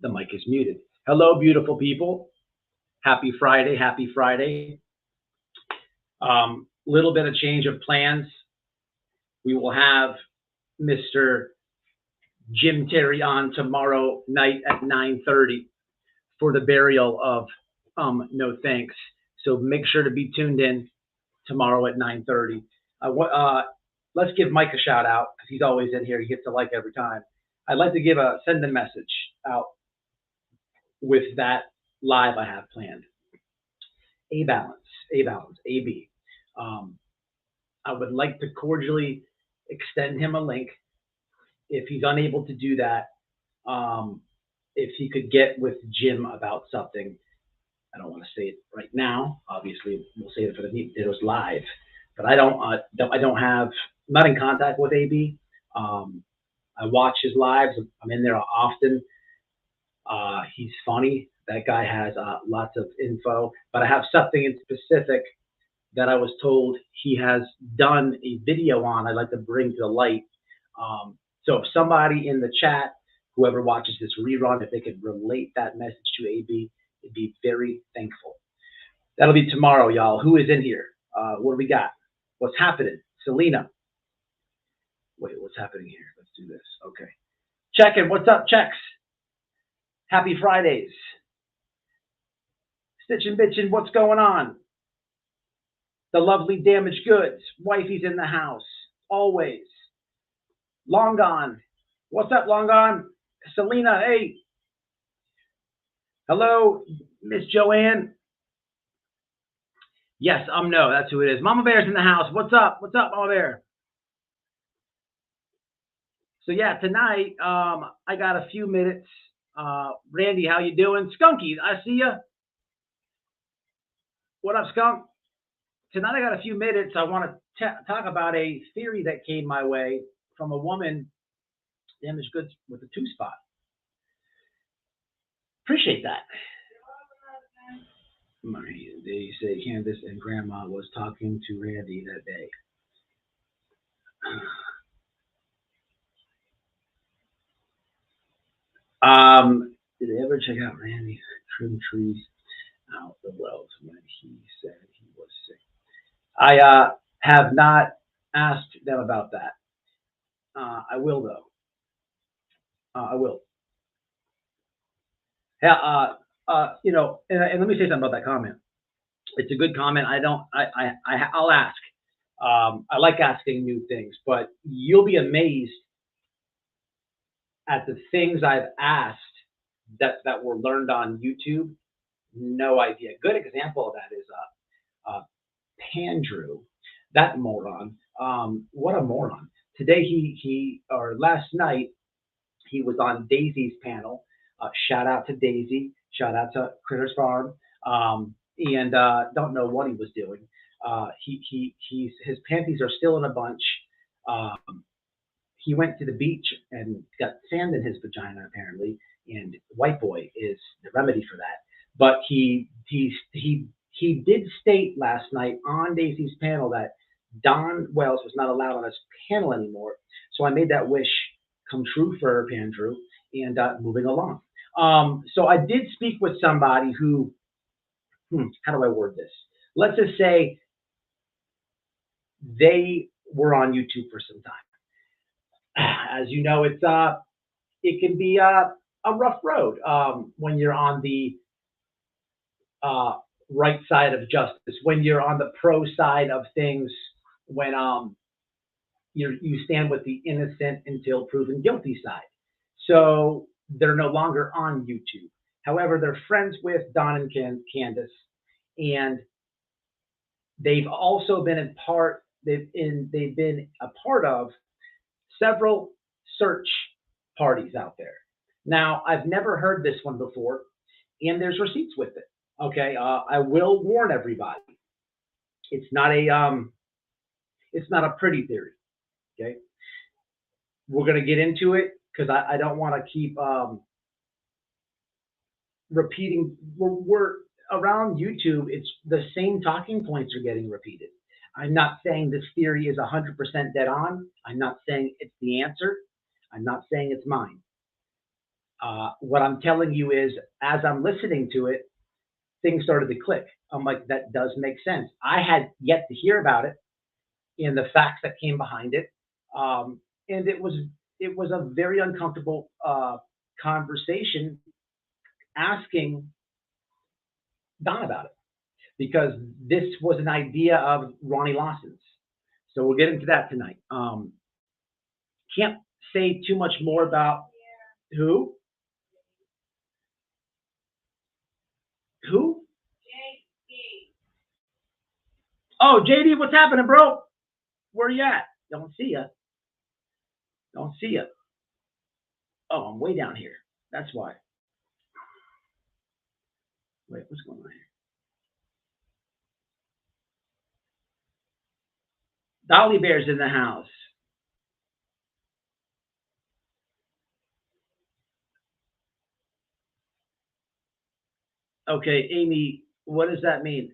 The mic is muted. Hello, beautiful people. Happy Friday. Happy Friday. Little bit of change of plans. We will have Mr. Jim Terry on tomorrow night at 9:30 for the burial of No Thanks. So make sure to be tuned in tomorrow at 9:30. Let's give Mike a shout out because he's always in here. He gets a like every time. I'd like to send a message out with that live I have planned. A balance, AB. I would like to cordially extend him a link. If he's unable to do that, if he could get with Jim about something. I don't want to say it right now. Obviously, we'll say it for the Meat Potatoes live. But I don't have. I'm not in contact with AB. I watch his lives. I'm in there often. He's funny. That guy has lots of info. But I have something in specific that I was told he has done a video on. I'd like to bring to the light. So if somebody in the chat, whoever watches this rerun, if they could relate that message to AB, I'd be very thankful. That'll be tomorrow, y'all. Who is in here? What do we got? What's happening? Selena. Wait, what's happening here? Let's do this. Okay. Checking. What's up, Checks? Happy Fridays. Stitching, bitching. What's going on? The lovely Damaged Goods. Wifey's in the house. Always. Long Gone. What's up, Long Gone? Selena, hey. Hello, Miss Joanne. Yes, no, that's who it is. Mama Bear's in the house. What's up? What's up, Mama Bear? So yeah, tonight I got a few minutes. Randy, how you doing? Skunky, I see ya. What up, Skunk? Tonight I got a few minutes. I want to talk about a theory that came my way from a woman, Damaged Goods, with a 2-spot. Appreciate that. They say Candace and Grandma was talking to Randy that day. Did they ever check out Randy trim trees out the wells when he said he was sick? I have not asked them about that. I will though. I will. Yeah. And let me say something about that comment. It's a good comment. I'll ask. I like asking new things, but you'll be amazed at the things I've asked that were learned on YouTube. No idea. Good example of that is Pandrew, that moron. What a moron. Today or last night he was on Daisy's panel. Shout out to Daisy. Shout out to Critters Farm. And don't know what he was doing. His panties are still in a bunch. He went to the beach and got sand in his vagina apparently, and White Boy is the remedy for that. But he did state last night on Daisy's panel that Don Wells was not allowed on his panel anymore. So I made that wish come true for Andrew, and moving along. So I did speak with somebody who, how do I word this? Let's just say they were on YouTube for some time. As you know, it can be a rough road when you're on the right side of justice, when you're on the pro side of things, when you stand with the innocent until proven guilty side. So they're no longer on YouTube. However, they're friends with Don and Candace, and they've also been they've been a part of several search parties out there. Now, I've never heard this one before, and there's receipts with it. Okay, I will warn everybody. It's not a pretty theory. Okay, we're gonna get into it because I don't want to keep repeating. We're around YouTube. It's the same talking points are getting repeated. I'm not saying this theory is 100% dead on. I'm not saying it's the answer. I'm not saying it's mine. What I'm telling you is, as I'm listening to it, things started to click. I'm like, that does make sense. I had yet to hear about it and the facts that came behind it, and it was a very uncomfortable conversation asking Don about it because this was an idea of Ronnie Lawson's. So we'll get into that tonight. Can't say too much more about who. Who? Oh, JD, what's happening, bro? Where you at? Don't see ya. Don't see ya. Oh, I'm way down here. That's why. Wait, what's going on here? Dolly Bear's in the house. Okay, Amy, what does that mean?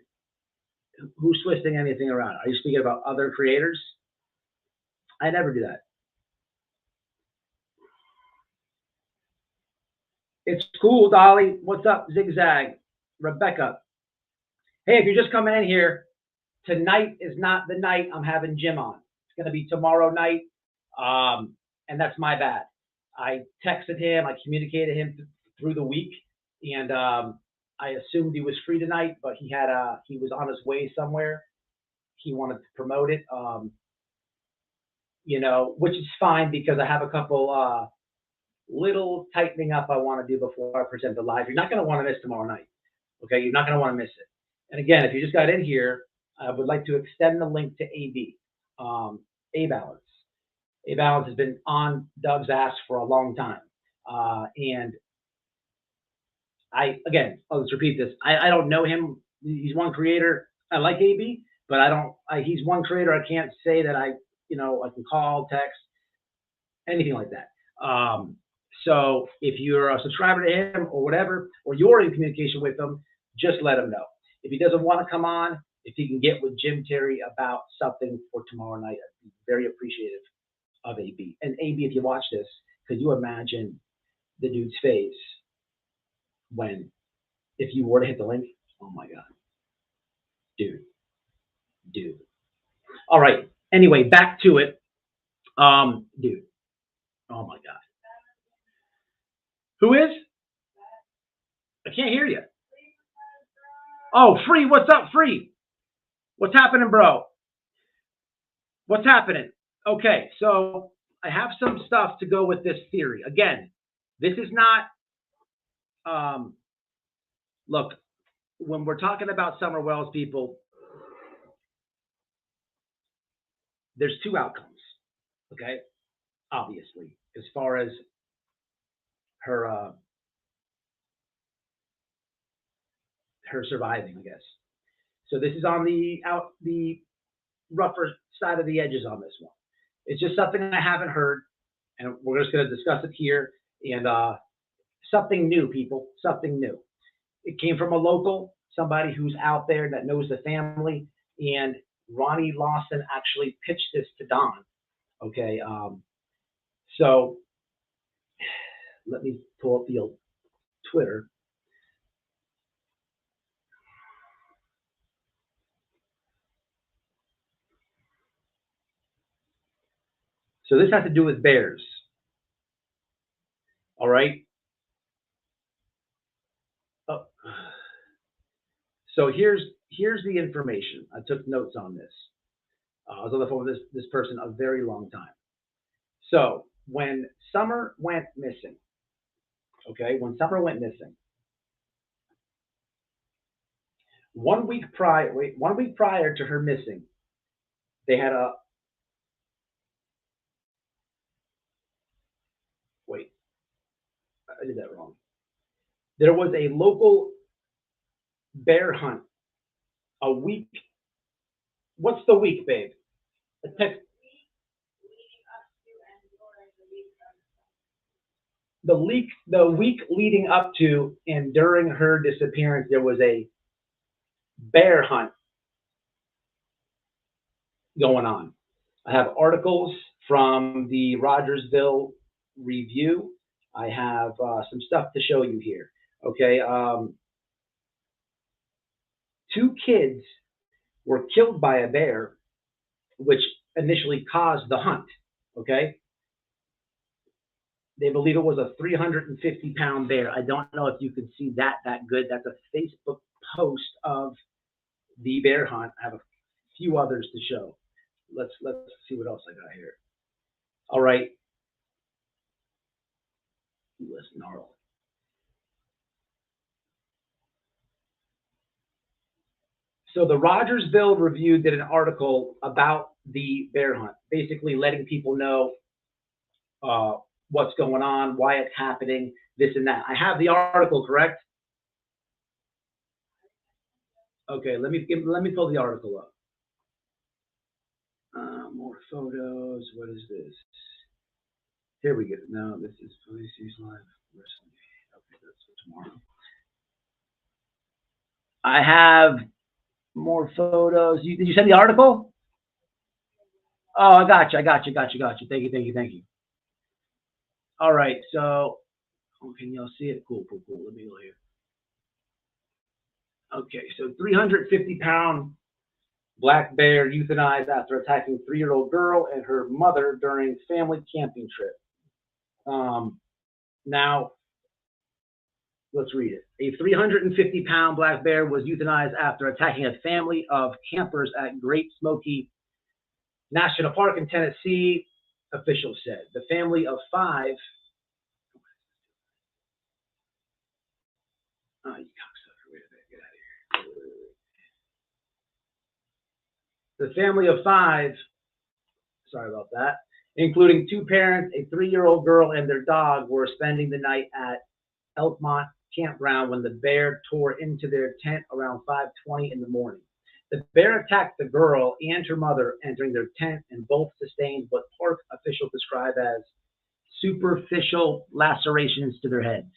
Who's twisting anything around? Are you speaking about other creators? I never do that. It's cool, Dolly. What's up, Zigzag? Rebecca. Hey, if you're just coming in here, tonight is not the night I'm having Jim on. It's going to be tomorrow night, and that's my bad. I texted him, I communicated him through the week, and I assumed he was free tonight, but he was on his way somewhere. He wanted to promote it, which is fine because I have a couple little tightening up I want to do before I present the live. You're not going to want to miss tomorrow night. Okay, you're not going to want to miss it. And again, if you just got in here, I would like to extend the link to AB, A Balance. A Balance has been on Doug's ass for a long time, and I'll just repeat this. I don't know him. He's one creator. I like AB, but I don't. He's one creator. I can't say that I can call, text, anything like that. So if you're a subscriber to him or whatever, or you're in communication with him, just let him know. If he doesn't want to come on, if he can get with Jim Terry about something for tomorrow night, I'd be very appreciative of AB. And AB, if you watch this, could you imagine the dude's face if you were to hit the link? Oh my God. Dude. All right. Anyway, back to it. Dude. Oh my God. Who is? I can't hear you. Oh, Free. What's up, Free? What's happening, bro? What's happening? Okay, so I have some stuff to go with this theory. Again, this is not, look, when we're talking about Summer Wells, people, there's two outcomes, okay? Obviously, as far as her surviving, I guess. So this is on the rougher side of the edges on this one. It's just something I haven't heard, and we're just going to discuss it here. And something new, people, something new. It came from a local, somebody who's out there that knows the family, and Ronnie Lawson actually pitched this to Don. Okay, so let me pull up the old Twitter. So this has to do with bears. All right. Oh. So here's the information. I took notes on this. I was on the phone with this person a very long time. So when Summer went missing, okay, 1 week prior to her missing, they had a wait, I did that wrong. There was a local bear hunt a week. What's the week, babe? The week leading up to and during her disappearance, there was a bear hunt going on. I have articles from the Rogersville Review. I have some stuff to show you here. Okay, two kids were killed by a bear, which initially caused the hunt. Okay, they believe it was a 350-pound bear. I don't know if you can see that good. That's a Facebook post of the bear hunt. I have a few others to show. Let's see what else I got here. All right, listen, Arl. So the Rogersville Review did an article about the bear hunt, basically letting people know uh, what's going on, why it's happening, this and that. I have the article, correct? Okay, let me pull the article up. More photos. What is this? Here we go. No, this is Police News Live. Okay, that's for tomorrow. I have more photos. Did you send the article? Oh, I got you. Got you. Thank you. All right, so can y'all see it? Cool. Let me go here. Okay, so 350-pound black bear euthanized after attacking 3-year-old girl and her mother during family camping trip. Now, let's read it. A 350-pound black bear was euthanized after attacking a family of campers at Great Smoky National Park in Tennessee, officials said. The family of 5. Oh, you cocksucker. Wait a minute. Get out of here. The family of 5, sorry about that, including 2 parents, a 3-year-old girl, and their dog, were spending the night at Elkmont Campground when the bear tore into their tent around 5:20 in the morning. The bear attacked the girl and her mother entering their tent, and both sustained what park officials describe as superficial lacerations to their heads.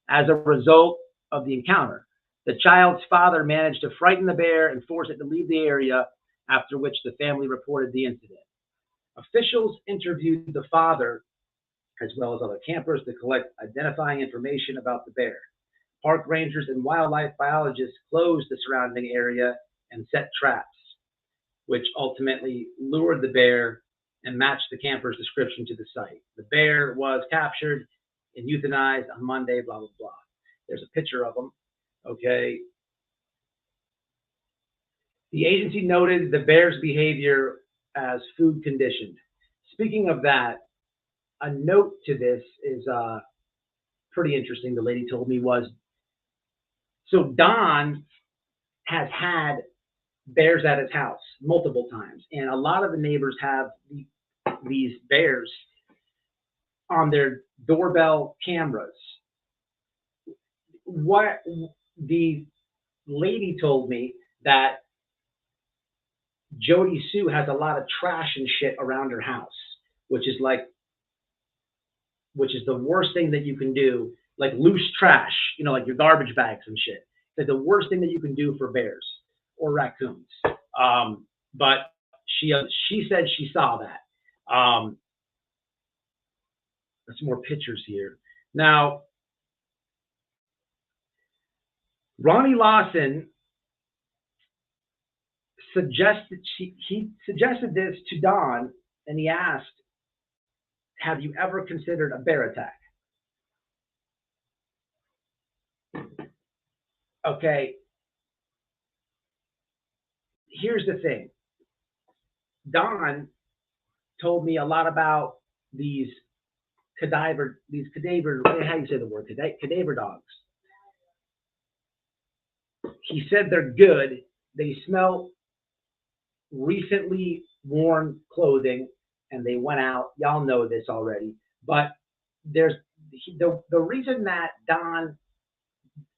As a result of the encounter, the child's father managed to frighten the bear and force it to leave the area, after which the family reported the incident. Officials interviewed the father as well as other campers to collect identifying information about the bear. Park rangers and wildlife biologists closed the surrounding area and set traps, which ultimately lured the bear and matched the camper's description to the site. The bear was captured and euthanized on Monday, blah, blah, blah. There's a picture of him, okay? The agency noted the bear's behavior as food conditioned. Speaking of that, a note to this is pretty interesting. The lady told me was, so Don has had bears at his house multiple times, and a lot of the neighbors have these bears on their doorbell cameras. What the lady told me that Jody Sue has a lot of trash and shit around her house, which is the worst thing that you can do, like loose trash, like your garbage bags and shit. It's the worst thing that you can do for bears or raccoons. But she said she saw that. There's some more pictures here. Now, Ronnie Lawson he suggested this to Don, and he asked, have you ever considered a bear attack? Okay, here's the thing. Don told me a lot about these cadaver, how do you say the word? Cadaver dogs. He said they're good. They smell recently worn clothing, and they went out. Y'all know this already, but there's the reason that Don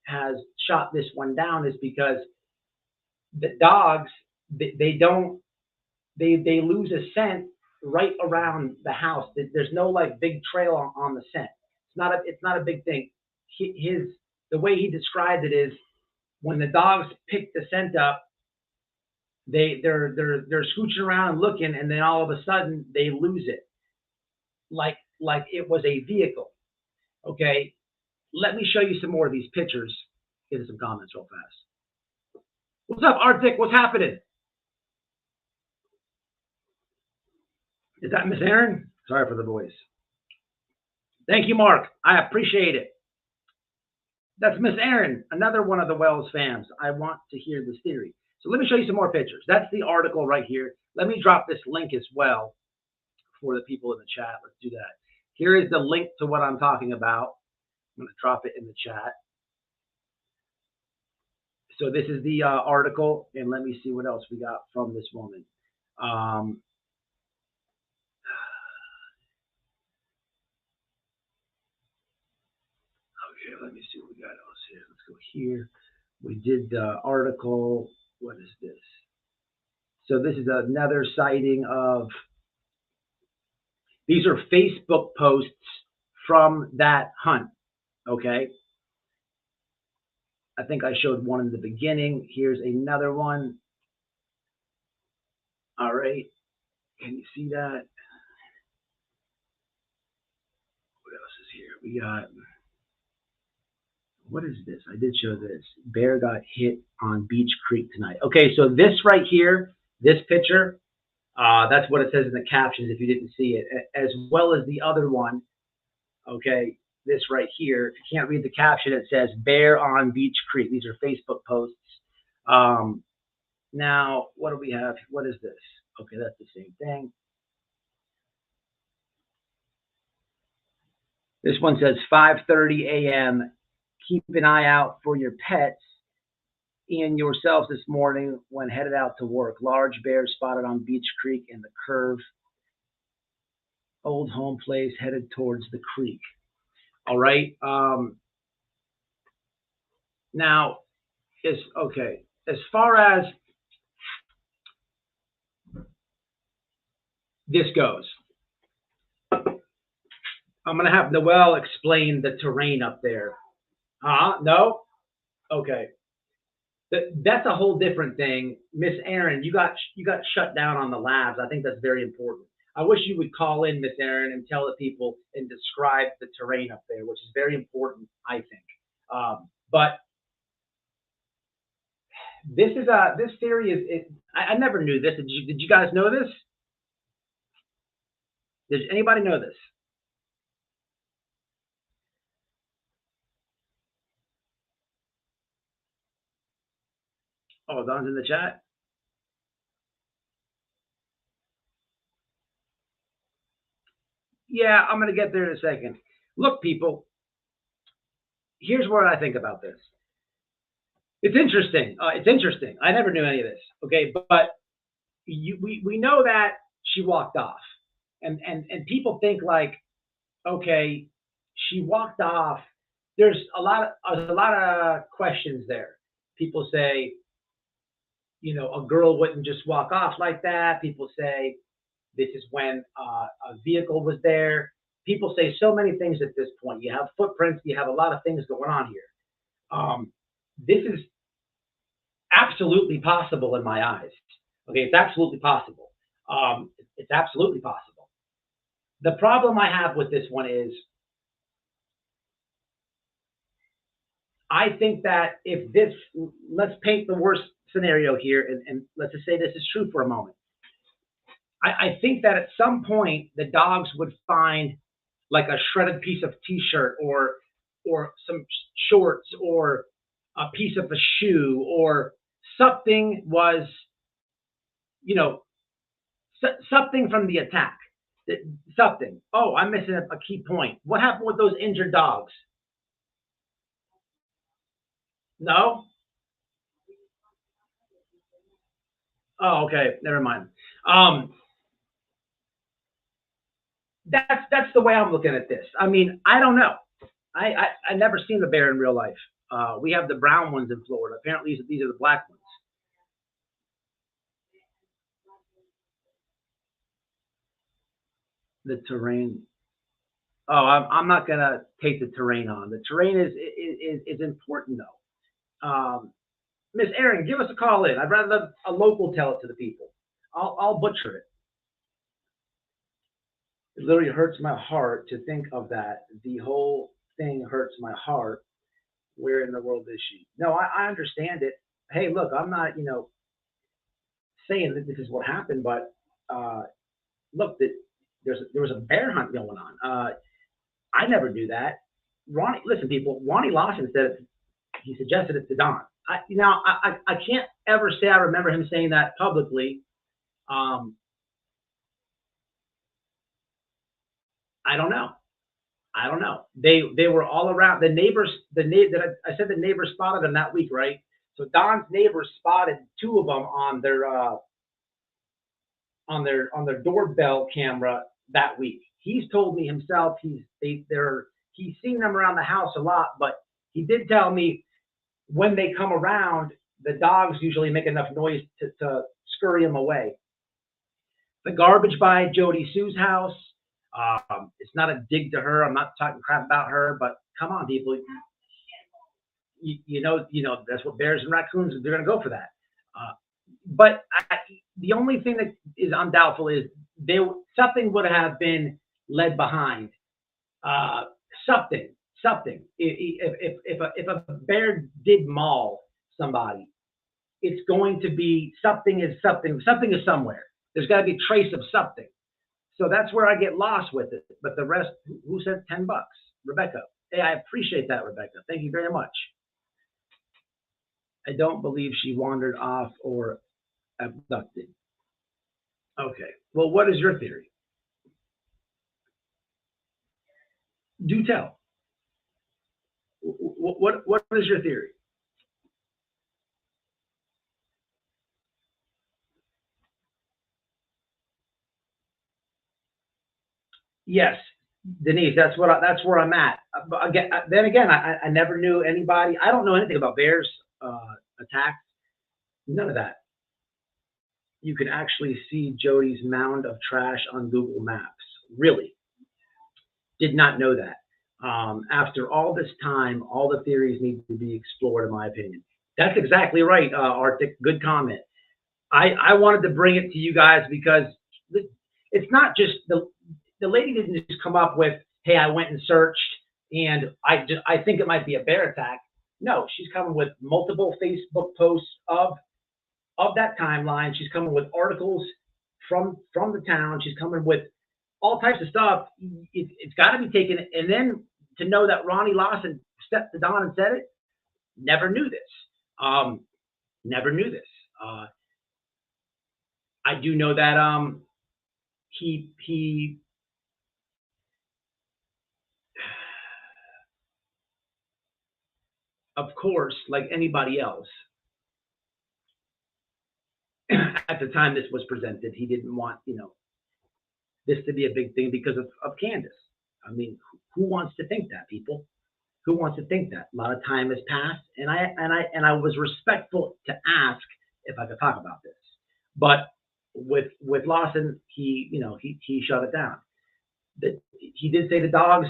has shot this one down is because the dogs they lose a scent right around the house. There's no like big trail on the scent. It's not a big thing. The way he described it is when the dogs pick the scent up, they're scooching around and looking, and then all of a sudden they lose it, like it was a vehicle. Okay, let me show you some more of these pictures. Get into some comments real fast. What's up, Arctic? What's happening? Is that Miss Aaron? Sorry for the voice. Thank you, Mark. I appreciate it. That's Miss Aaron, another one of the Wells fans. I want to hear this theory. So let me show you some more pictures. That's the article right here. Let me drop this link as well for the people in the chat. Let's do that. Here is the link to what I'm talking about. I'm going to drop it in the chat. So this is the article, and let me see what else we got from this woman. Okay, let me see what we got else here. Let's go here. We did the article. What is this? So this is another sighting of, these are Facebook posts from that hunt, okay? I think I showed one in the beginning. Here's another one. All right, can you see that? What else is here? We got, what is this? I did show this. Bear got hit on Beach Creek tonight. Okay, so this right here, this picture, that's what it says in the captions if you didn't see it, as well as the other one, okay, this right here. If you can't read the caption, it says bear on Beach Creek. These are Facebook posts. Now, what do we have? What is this? Okay, that's the same thing. This one says 5:30 a.m. Keep an eye out for your pets and yourselves this morning when headed out to work. Large bear spotted on Beach Creek in the curve. Old home place headed towards the creek. All right. Now, okay. As far as this goes, I'm going to have Noel explain the terrain up there. No? Okay. That's a whole different thing. Miss Aaron, you got shut down on the labs. I think that's very important. I wish you would call in, Miss Aaron, and tell the people and describe the terrain up there, which is very important, I think. But this theory is I never knew this. Did you guys know this? Did anybody know this? Oh, Don's in the chat. Yeah, I'm going to get there in a second. Look, people, here's what I think about this. It's interesting. It's interesting. I never knew any of this. Okay, but we know that she walked off, and people think like, okay, she walked off. There's a lot of questions there. People say, you know, a girl wouldn't just walk off like that. People say this is when a vehicle was there. People say so many things at this point. You have footprints. You have a lot of things going on here. This is absolutely possible in my eyes. Okay, it's absolutely possible. It's absolutely possible. The problem I have with this one is I think that if this, let's paint the worst scenario here, and let's just say this is true for a moment. I think that at some point the dogs would find like a shredded piece of t-shirt or some shorts or a piece of a shoe or something was, you know, something from the attack. Something. Oh, I'm missing a key point. What happened with those injured dogs? No? Oh, okay. Never mind. That's the way I'm looking at this. I mean, I don't know. I never seen the bear in real life. We have the brown ones in Florida. Apparently, these are the black ones. The terrain. Oh, I'm not gonna take the terrain on. The terrain is important though. Miss Erin, give us a call in. I'd rather let a local tell it to the people. I'll butcher it. It literally hurts my heart to think of that. The whole thing hurts my heart. Where in the world is she? No, I understand it. Hey, look, I'm not, saying that this is what happened, but uh, look, that there was a bear hunt going on. I never do that. Ronnie, listen, people. Ronnie Lawson said it, he suggested it to Don. I can't ever say I remember him saying that publicly. Um, I don't know. I don't know. They were all around. The neighbors, that I said the neighbors spotted them that week, right? So Don's neighbors spotted two of them on their doorbell camera that week. He's told me himself he's seen them around the house a lot, but he did tell me when they come around, the dogs usually make enough noise to scurry them away. The garbage by Jody Sue's house. It's not a dig to her. I'm not talking crap about her, but come on, people. That's what bears and raccoons, they're going to go for that. But the only thing that is undoubtful is something would have been led behind. Something. If a bear did maul somebody, it's going to be something is something. Something is somewhere. There's got to be a trace of something. So that's where I get lost with it. But the rest, who said $10? Rebecca. Hey, I appreciate that, Rebecca. Thank you very much. I don't believe she wandered off or abducted. Okay. Well, what is your theory? Do tell. What is your theory? Yes, Denise, that's where I'm at. But again, I never knew anybody. I don't know anything about bears attacks. None of that. You can actually see Jody's mound of trash on Google Maps. Really, did not know that. After all this time, all the theories need to be explored, in my opinion. That's exactly right, Arctic. Good comment. I wanted to bring it to you guys because it's not just the lady didn't just come up with, hey, I went and searched and I think it might be a bear attack. No, she's coming with multiple Facebook posts of that timeline. She's coming with articles from the town. She's coming with all types of stuff. It's got to be taken. And then to know that Ronnie Lawson stepped to Don and said it, never knew this. Never knew this. I do know that he of course, like anybody else, at the time this was presented, he didn't want, this to be a big thing because of Candace. I mean, who wants to think that, people? Who wants to think that? A lot of time has passed, and I was respectful to ask if I could talk about this. But with Lawson, he shut it down. He did say the dogs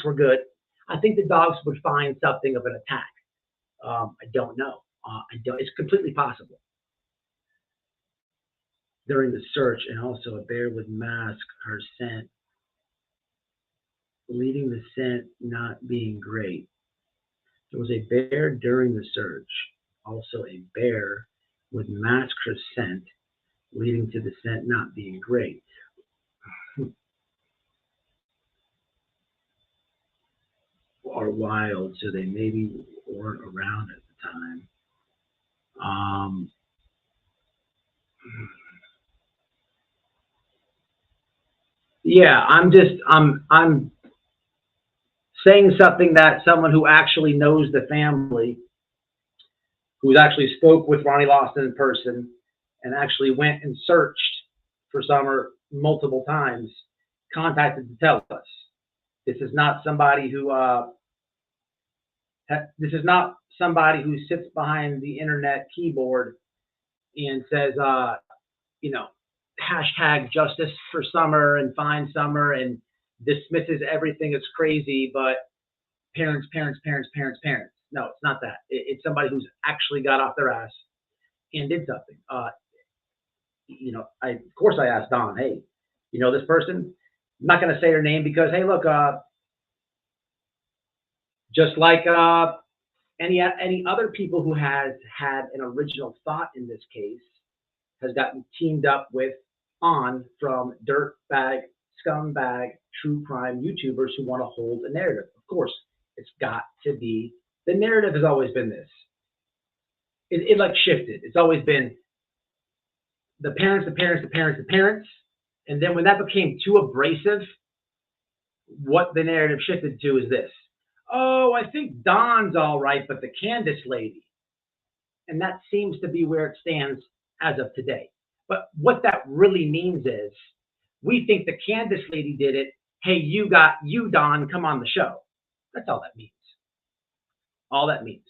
were good. I think the dogs would find something of an attack. I don't know. It's completely possible. During the search, and also a bear with mask, her scent, leading the scent not being great. There was a bear during the search, also a bear with mask, her scent, leading to the scent not being great. Are wild, so they maybe weren't around at the time. Yeah, I'm saying something that someone who actually knows the family, who's actually spoke with Ronnie Lawson in person, and actually went and searched for Summer multiple times, contacted to tell us. This is not somebody who this is not somebody who sits behind the internet keyboard and says, hashtag justice for Summer and find Summer and dismisses everything as crazy, but parents. No, it's not that. It's somebody who's actually got off their ass and did something. Of course I asked Don, hey, this person? I'm not going to say her name because, hey, look, Just like any other people who has had an original thought in this case has gotten teamed up with from dirtbag, scumbag, true crime YouTubers who want to hold a narrative. Of course, it's got to be, the narrative has always been this. It like shifted. It's always been the parents, the parents, the parents, the parents. And then when that became too abrasive, what the narrative shifted to is this. Oh, I think Don's all right, but the Candace lady. And that seems to be where it stands as of today. But what that really means is we think the Candace lady did it. Hey, you Don, come on the show. That's all that means. All that means.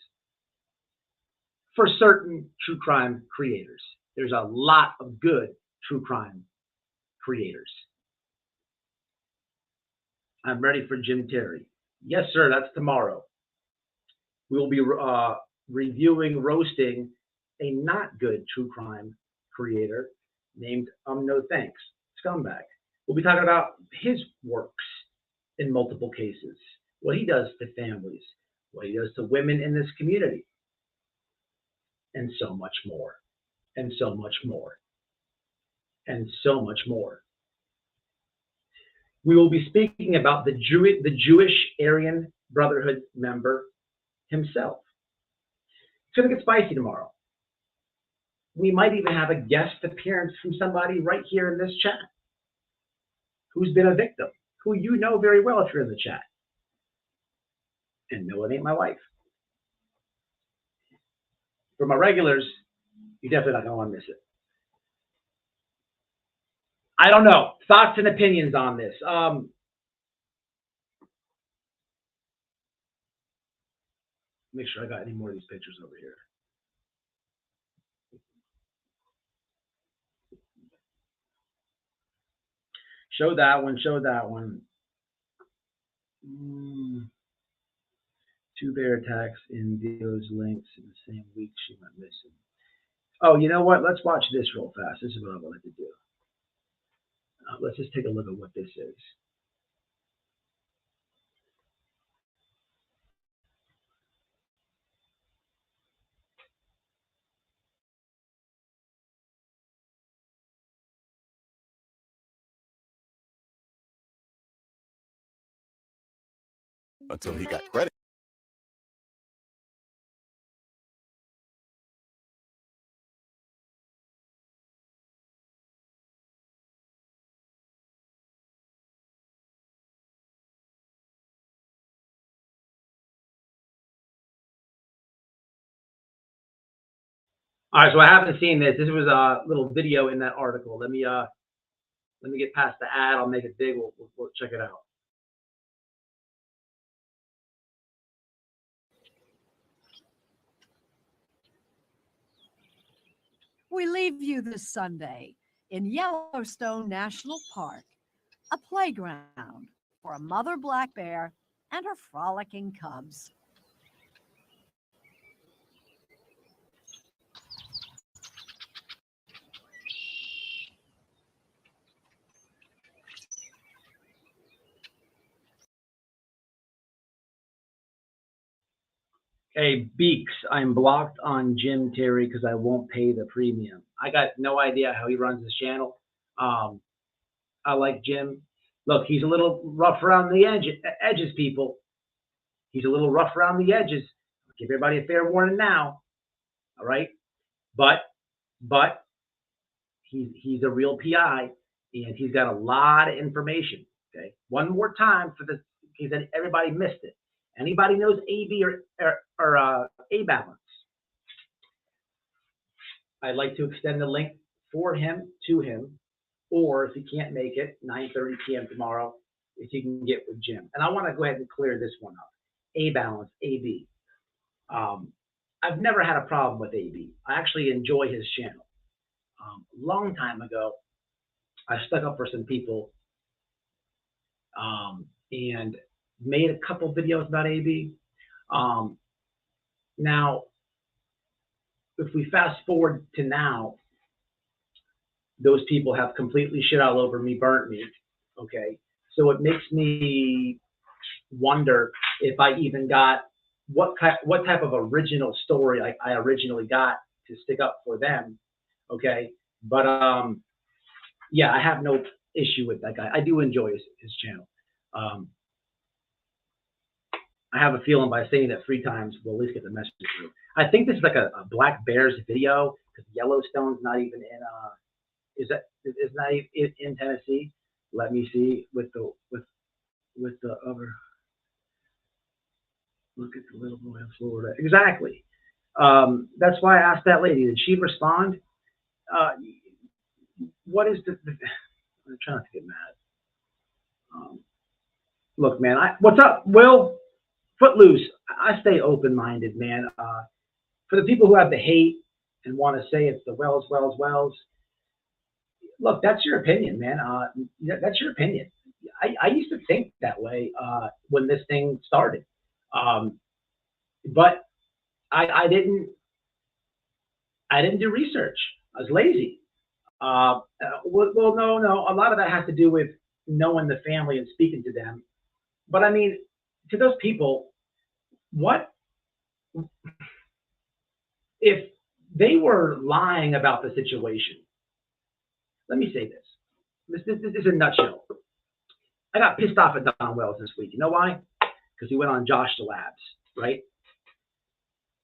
For certain true crime creators. There's a lot of good true crime creators. I'm ready for Jim Terry. Yes, sir, that's tomorrow. We will be reviewing, roasting a not good true crime creator named No Thanks, Scumbag. We'll be talking about his works in multiple cases, what he does to families, what he does to women in this community, and so much more, and so much more, and so much more. We will be speaking about the Jewish Aryan Brotherhood member himself. It's going to get spicy tomorrow. We might even have a guest appearance from somebody right here in this chat who's been a victim, who you know very well if you're in the chat. And no, it ain't my wife. For my regulars, you're definitely not going to want to miss it. I don't know. Thoughts and opinions on this. Make sure I got any more of these pictures over here. Show that one. Show that one. 2 bear attacks in those links in the same week she went missing. Oh, you know what? Let's watch this real fast. This is what I would like to do. Let's just take a look at what this is. Until he got credit. All right, so I haven't seen this. This was a little video in that article. Let me get past the ad. I'll make it big. We'll check it out. We leave you this Sunday in Yellowstone National Park, a playground for a mother black bear and her frolicking cubs. Hey, Beaks, I'm blocked on Jim Terry because I won't pay the premium. I got no idea how he runs his channel. I like Jim. Look, he's a little rough around the edges, people. He's a little rough around the edges. I'll give everybody a fair warning now. All right? But he's a real PI, and he's got a lot of information. Okay? One more time for this, in case everybody missed it. Anybody knows AB or A balance? I'd like to extend the link for him to him, or if he can't make it, 9:30 p.m. tomorrow, if he can get with Jim. And I want to go ahead and clear this one up. A balance, AB. I've never had a problem with AB. I actually enjoy his channel. A long time ago, I stuck up for some people and made a couple videos about AB. Now, if we fast forward to now, those people have completely shit all over me, burnt me, okay? So it makes me wonder if I even got what type of original story I originally got to stick up for them. Okay, but yeah, I have no issue with that guy. I do enjoy his channel. Um, I have a feeling by saying it 3 times, we'll at least get the message through. I think this is like a Black Bears video because Yellowstone's not even in. Is not even in Tennessee? Let me see with the other. Look at the little boy in Florida. Exactly. That's why I asked that lady. Did she respond? What is I'm trying not to get mad. Look, man. What's up, Will? Footloose. I stay open-minded, man. For the people who have the hate and want to say it's the Wells. Look, that's your opinion, man. That's your opinion. I used to think that way when this thing started, but I didn't do research. I was lazy. Well, no. A lot of that has to do with knowing the family and speaking to them. But I mean, to those people, what if they were lying about the situation? Let me say this. This is a nutshell. I got pissed off at Don Wells this week. You know why? Because he went on Josh the Labs, right?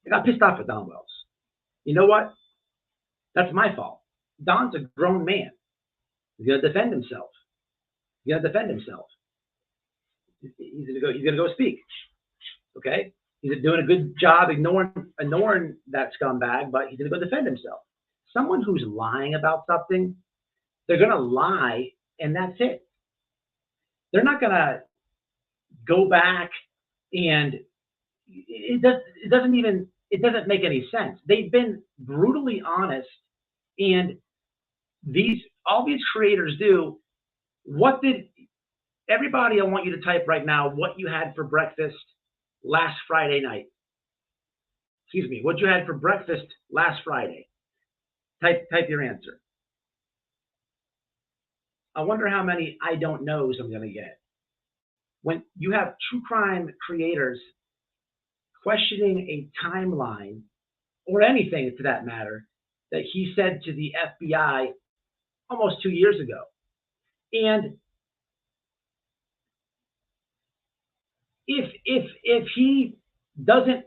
I got pissed off at Don Wells. You know what? That's my fault. Don's a grown man. He's gonna defend himself. He's gonna go speak. Okay? He's doing a good job ignoring that scumbag, but he's gonna go defend himself. Someone who's lying about something, they're gonna lie, and that's it. They're not gonna go back and it doesn't make any sense. They've been brutally honest, and all these creators do. What did everybody? I want you to type right now what you had for breakfast last Friday night. Excuse me, what you had for breakfast last Friday. Type your answer. I wonder how many I don't knows I'm going to get. When you have true crime creators questioning a timeline or anything to that matter that he said to the FBI almost 2 years ago. And if he doesn't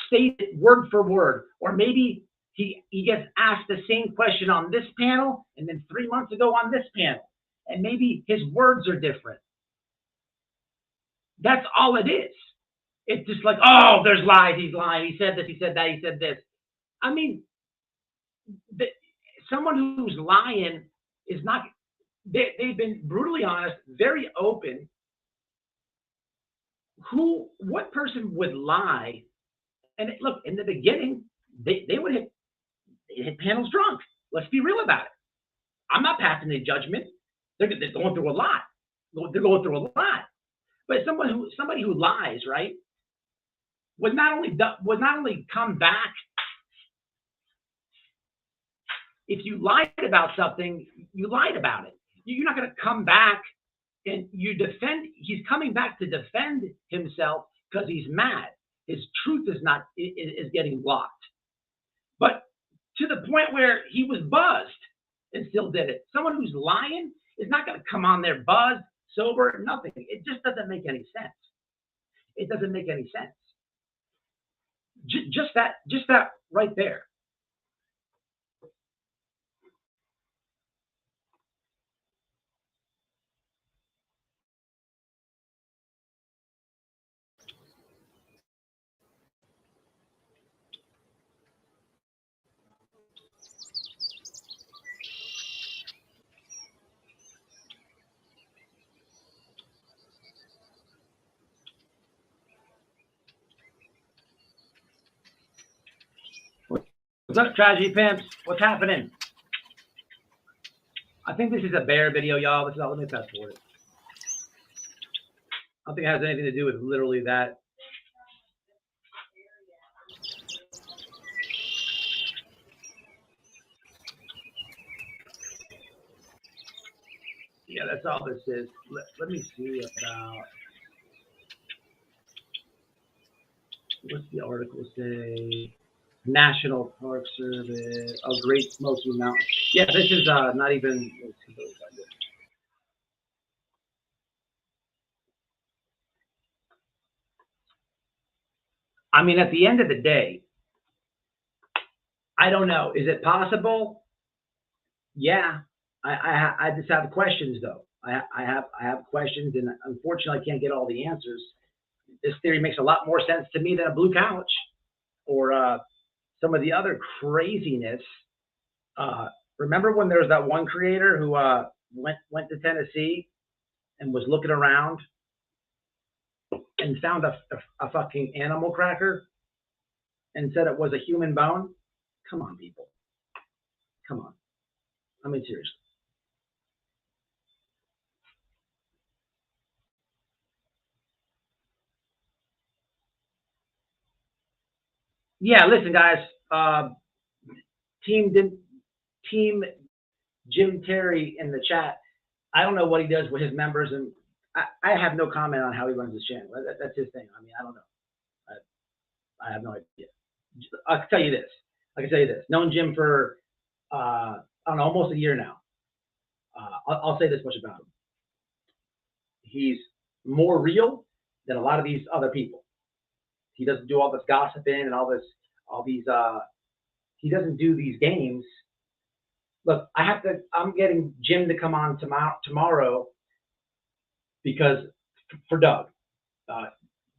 state it word for word, or maybe he gets asked the same question on this panel and then 3 months ago on this panel, and maybe his words are different. That's all it is. It's just like, oh, there's lies, he's lying, he said this, he said that, he said this. I mean, someone who's lying is not, they've been brutally honest, very open. What person would lie? And look, in the beginning, they would hit panels drunk. Let's be real about it. I'm not passing any judgment. They're going through a lot. They're going through a lot. But somebody who lies, right, would not only come back. If you lied about something, you lied about it. You're not going to come back and you defend. He's coming back to defend himself because he's mad. His truth is getting blocked. But to the point where he was buzzed and still did it. Someone who's lying is not going to come on there buzzed, sober, nothing. It just doesn't make any sense. It doesn't make any sense. Just that right there. What's up, Tragedy Pimps? What's happening? I think this is a bear video, y'all. Let me fast forward it. I don't think it has anything to do with literally that. Yeah, that's all this is. Let me see about. What's the article say? National Park Service. Oh, Great Smoky Mountain. Yeah, this is not even. Let's see what I did. I mean, at the end of the day, I don't know. Is it possible? Yeah. I just have questions though. I have questions, and unfortunately, I can't get all the answers. This theory makes a lot more sense to me than a blue couch or some of the other craziness. Uh, Remember when there was that one creator who went to Tennessee and was looking around and found a fucking animal cracker and said it was a human bone? Come on, people. Come on. I mean, seriously. Yeah, listen, guys. Team did, Team Jim Terry in the chat. I don't know what he does with his members, and I have no comment on how he runs his channel. That's his thing. I mean, I don't know. I have no idea. I can tell you this. Known Jim for I don't know, almost a year now. I'll say this much about him. He's more real than a lot of these other people. He doesn't do all this gossiping and all these. He doesn't do these games. Look, I'm getting Jim to come on tomorrow because for Doug.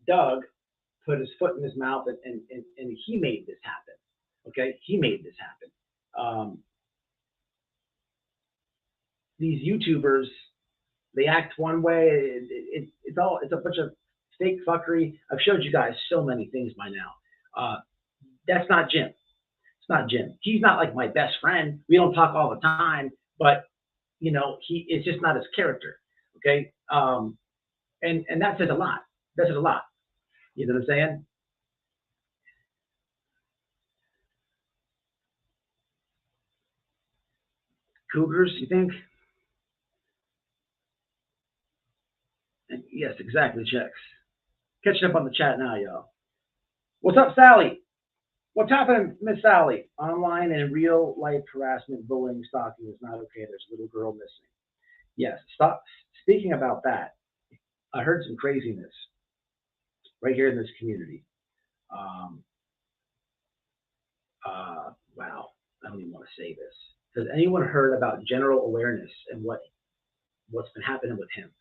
Doug put his foot in his mouth and he made this happen. Okay, he made this happen. These YouTubers, they act one way. It's a bunch of fake fuckery. I've showed you guys so many things by now. That's not Jim. It's not Jim. He's not like my best friend. We don't talk all the time, but you know, it's just not his character. Okay. And that says a lot. That says a lot. You know what I'm saying? Cougars, you think? Yes, exactly. Checks. Catching up on the chat now, y'all. What's up, Sally? What's happening, Miss Sally? Online and real life harassment, bullying, stalking is not okay. There's a little girl missing. Yes. Stop. Speaking about that, I heard some craziness right here in this community. Wow. I don't even want to say this. Has anyone heard about general awareness and what's been happening with him?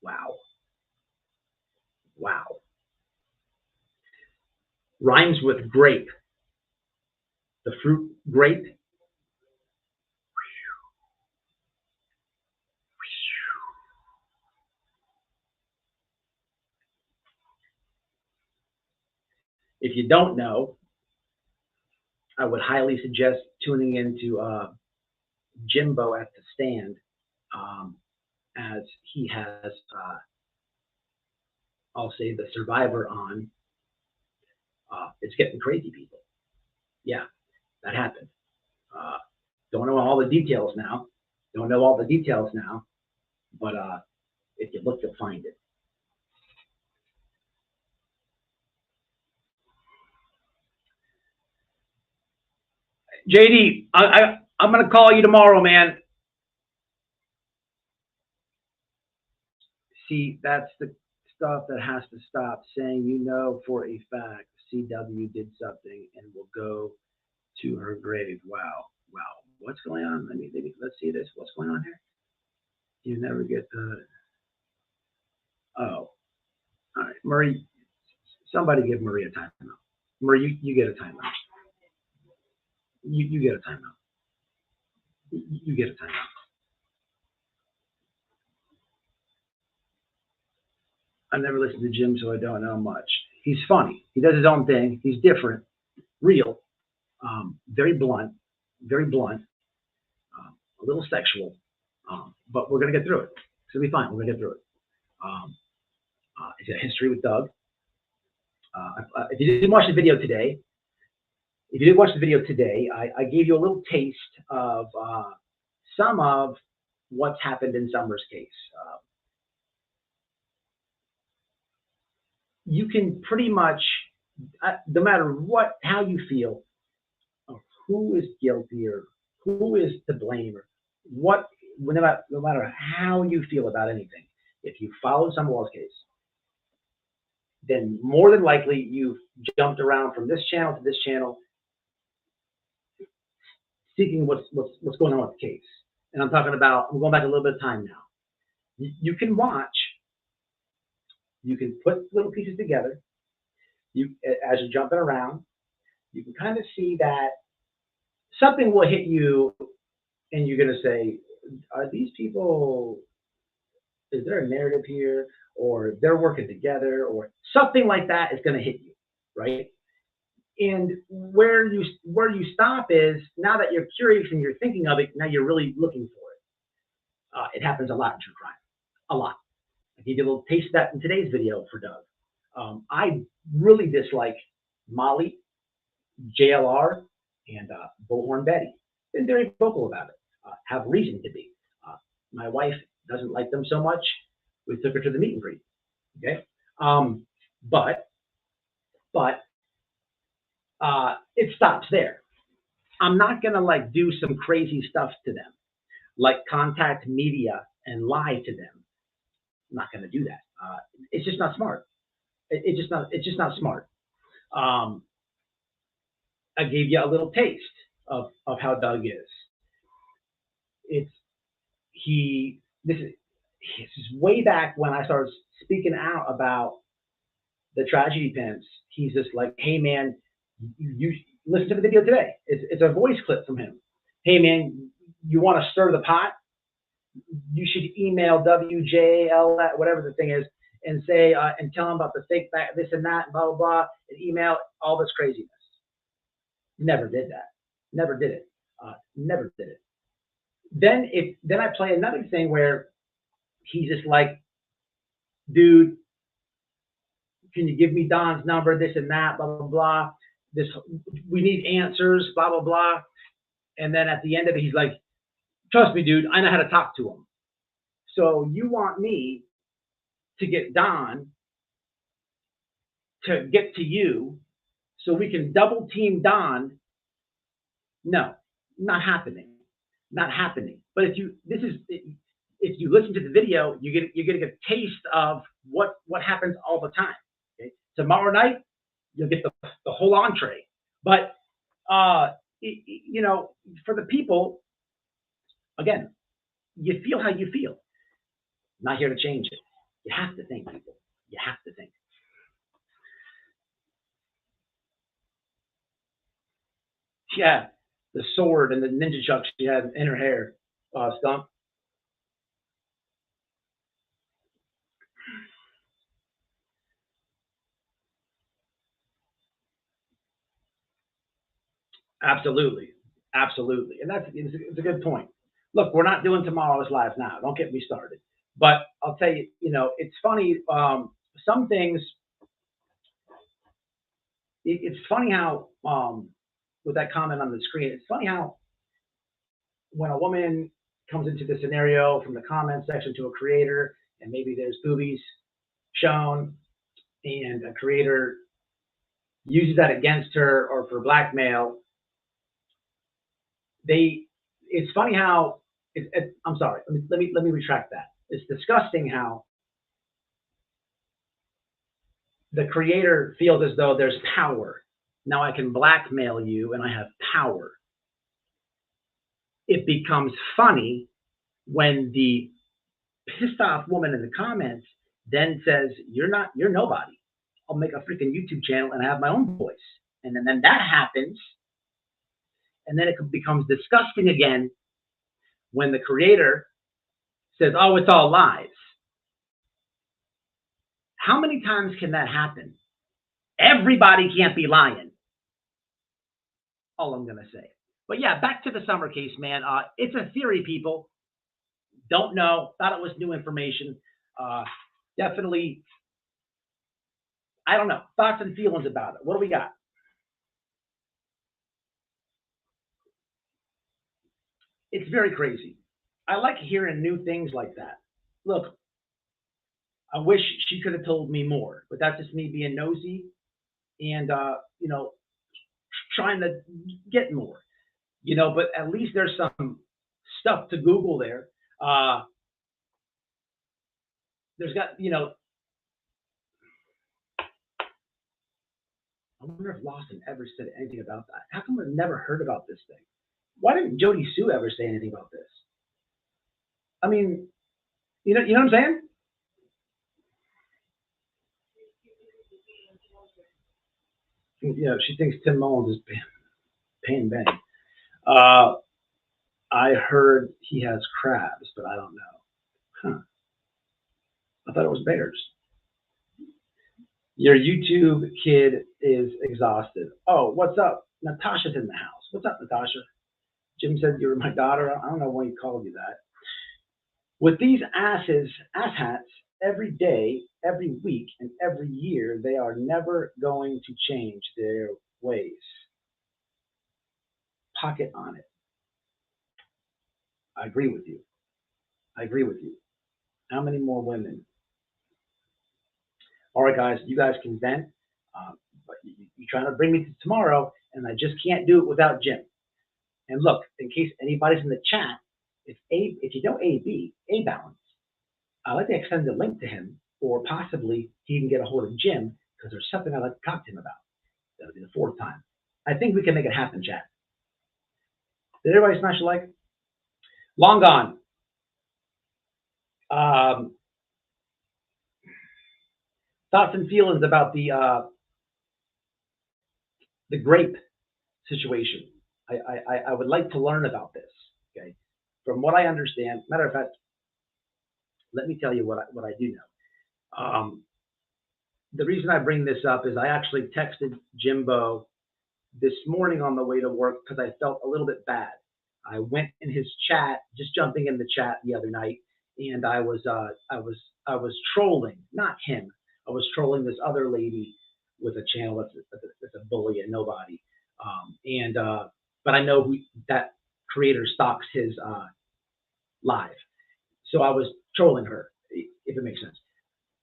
Wow. Wow. Rhymes with grape. The fruit grape. If you don't know, I would highly suggest tuning into Jimbo at the Stand, as he has, I'll say, the Survivor on. It's getting crazy, people. Yeah, that happened. Don't know all the details now. But if you look, you'll find it. JD, I'm gonna call you tomorrow, man. See, that's the stuff that has to stop. Saying you know for a fact CW did something and will go to her grave. Wow. What's going on? Let's see this. What's going on here? You never get the. Oh, all right, Murray. Somebody give Marie a timeout. Murray, you get a timeout. You get a timeout. You get a timeout. I've never listened to Jim, so I don't know much. He's funny. He does his own thing. He's different, real, very blunt, a little sexual, but we're gonna get through it. It's gonna be fine. We're gonna get through it. It's a history with Doug. If you didn't watch the video today, I gave you a little taste of some of what's happened in Summer's case. you can pretty much, no matter how you feel, who is guilty or who is to blame or what, no matter how you feel about anything, if you followed Summerwell's case, then more than likely you've jumped around from this channel to this channel, seeking what's going on with the case. And I'm going back a little bit of time now. You can watch, you can put little pieces together. As you're jumping around, you can kind of see that something will hit you, and you're going to say, "Are these people? Is there a narrative here, or they're working together, or something like that is going to hit you, right?" And where you stop is, now that you're curious and you're thinking of it, now you're really looking for it. It happens a lot in true crime, a lot. I gave you a little taste of that in today's video for Doug. I really dislike Molly, JLR, and Bullhorn Betty. Been very vocal about it. Have reason to be. My wife doesn't like them so much. We took her to the meet and greet. Okay, but it stops there. I'm not gonna like do some crazy stuff to them, like contact media and lie to them. I'm not gonna do that. It's just not smart. It's just not smart. I gave you a little taste of how Doug is. This is way back when I started speaking out about the tragedy pimps. He's just like, "Hey man, you listen to the video today. It's a voice clip from him. Hey man, you want to stir the pot? You should email WJL, whatever the thing is, and say and tell them about the fake back, this and that, blah blah blah, and email all this craziness." Never did that. Never did it. Never did it. Then I play another thing where he's just like, "Dude, can you give me Don's number? This and that, blah blah blah. We need answers, blah blah blah." And then at the end of it, he's like, "Trust me, dude, I know how to talk to him." So you want me to get Don to get to you so we can double team Don? No, not happening. Not happening. But if you listen to the video, you're getting a taste of what happens all the time. Okay? Tomorrow night, you'll get the whole entree. But for the people, again, you feel how you feel. I'm not here to change it. You have to think, people. You have to think. Yeah, the sword and the ninja chuck she had in her hair, Stump. Absolutely, absolutely, and it's a good point. Look, we're not doing tomorrow's live now. Don't get me started. But I'll tell you, it's funny. Some things. It's funny how, with that comment on the screen, it's funny how when a woman comes into the scenario from the comment section to a creator, and maybe there's boobies shown, and a creator uses that against her or for blackmail. It's funny how I'm sorry. Let me retract that. It's disgusting how the creator feels as though there's power. Now I can blackmail you and I have power. It becomes funny when the pissed off woman in the comments then says, you're nobody. I'll make a freaking YouTube channel and have my own voice. And then that happens. And then it becomes disgusting again when the creator says, oh, it's all lies. How many times can that happen? Everybody can't be lying. All I'm going to say. But yeah, back to the Summer case, man. It's a theory, people. Don't know. Thought it was new information. Definitely, I don't know. Thoughts and feelings about it. What do we got? It's very crazy. I like hearing new things like that. Look, I wish she could have told me more, but that's just me being nosy and, trying to get more, but at least there's some stuff to Google there. Uh, there's got, I wonder if Lawson ever said anything about that. How come I've never heard about this thing? Why didn't Jody Sue ever say anything about this? I mean, you know what I'm saying? She thinks Tim Mullins is paying Benny. Uh, I heard he has crabs, but I don't know. Huh. I thought it was bears. Your YouTube kid is exhausted. Oh, what's up? Natasha's in the house. What's up, Natasha? Jim said you were my daughter. I don't know why he called you that. With these ass hats, every day, every week, and every year, they are never going to change their ways. Pocket on it. I agree with you. I agree with you. How many more women? All right, guys, you guys can vent, but you're trying to bring me to tomorrow, and I just can't do it without Jim. And look, in case anybody's in the chat, if you know A Balance, I'd like to extend the link to him, or possibly he can get a hold of Jim, because there's something I'd like to talk to him about. That'll be the fourth time. I think we can make it happen, chat. Did everybody smash a like? Long gone. Thoughts and feelings about the grape situation. I would like to learn about this. Okay, from what I understand. Matter of fact, let me tell you what I do know. The reason I bring this up is I actually texted Jimbo this morning on the way to work because I felt a little bit bad. I went in his chat, just jumping in the chat the other night, and I was trolling, not him. I was trolling this other lady with a channel that's a bully and nobody. But I know who that creator stalks his live, so I was trolling her, if it makes sense.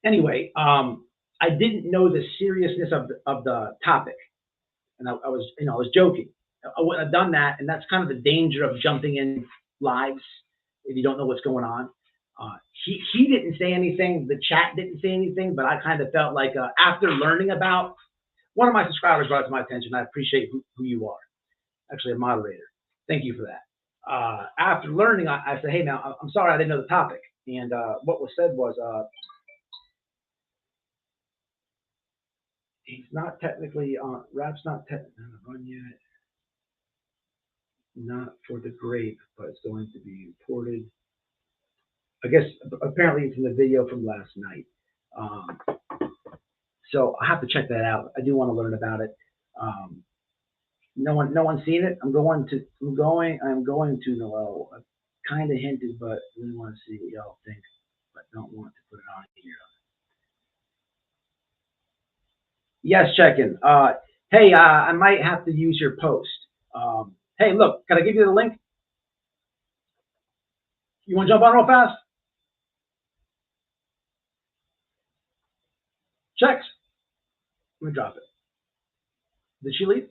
Anyway, I didn't know the seriousness of the topic, and I was joking. I wouldn't have done that, and that's kind of the danger of jumping in lives if you don't know what's going on. He didn't say anything, the chat didn't say anything, but I kind of felt like after learning about, one of my subscribers brought it to my attention. I appreciate who you are, actually a moderator. Thank you for that. After learning, I said, hey, now, I'm sorry I didn't know the topic. And what was said was, he's not technically on, Rap's not technically on the run yet. Not for the grape, but it's going to be imported. I guess apparently it's in the video from last night. So I have to check that out. I do want to learn about it. No one's seen it. I'm going to Noel. I kind of hinted, but really want to see what y'all think, but don't want to put it on here. Yes, check-in. Hey, I might have to use your post. Hey, look, can I give you the link? You want to jump on real fast? Checks. Let me drop it. Did she leave?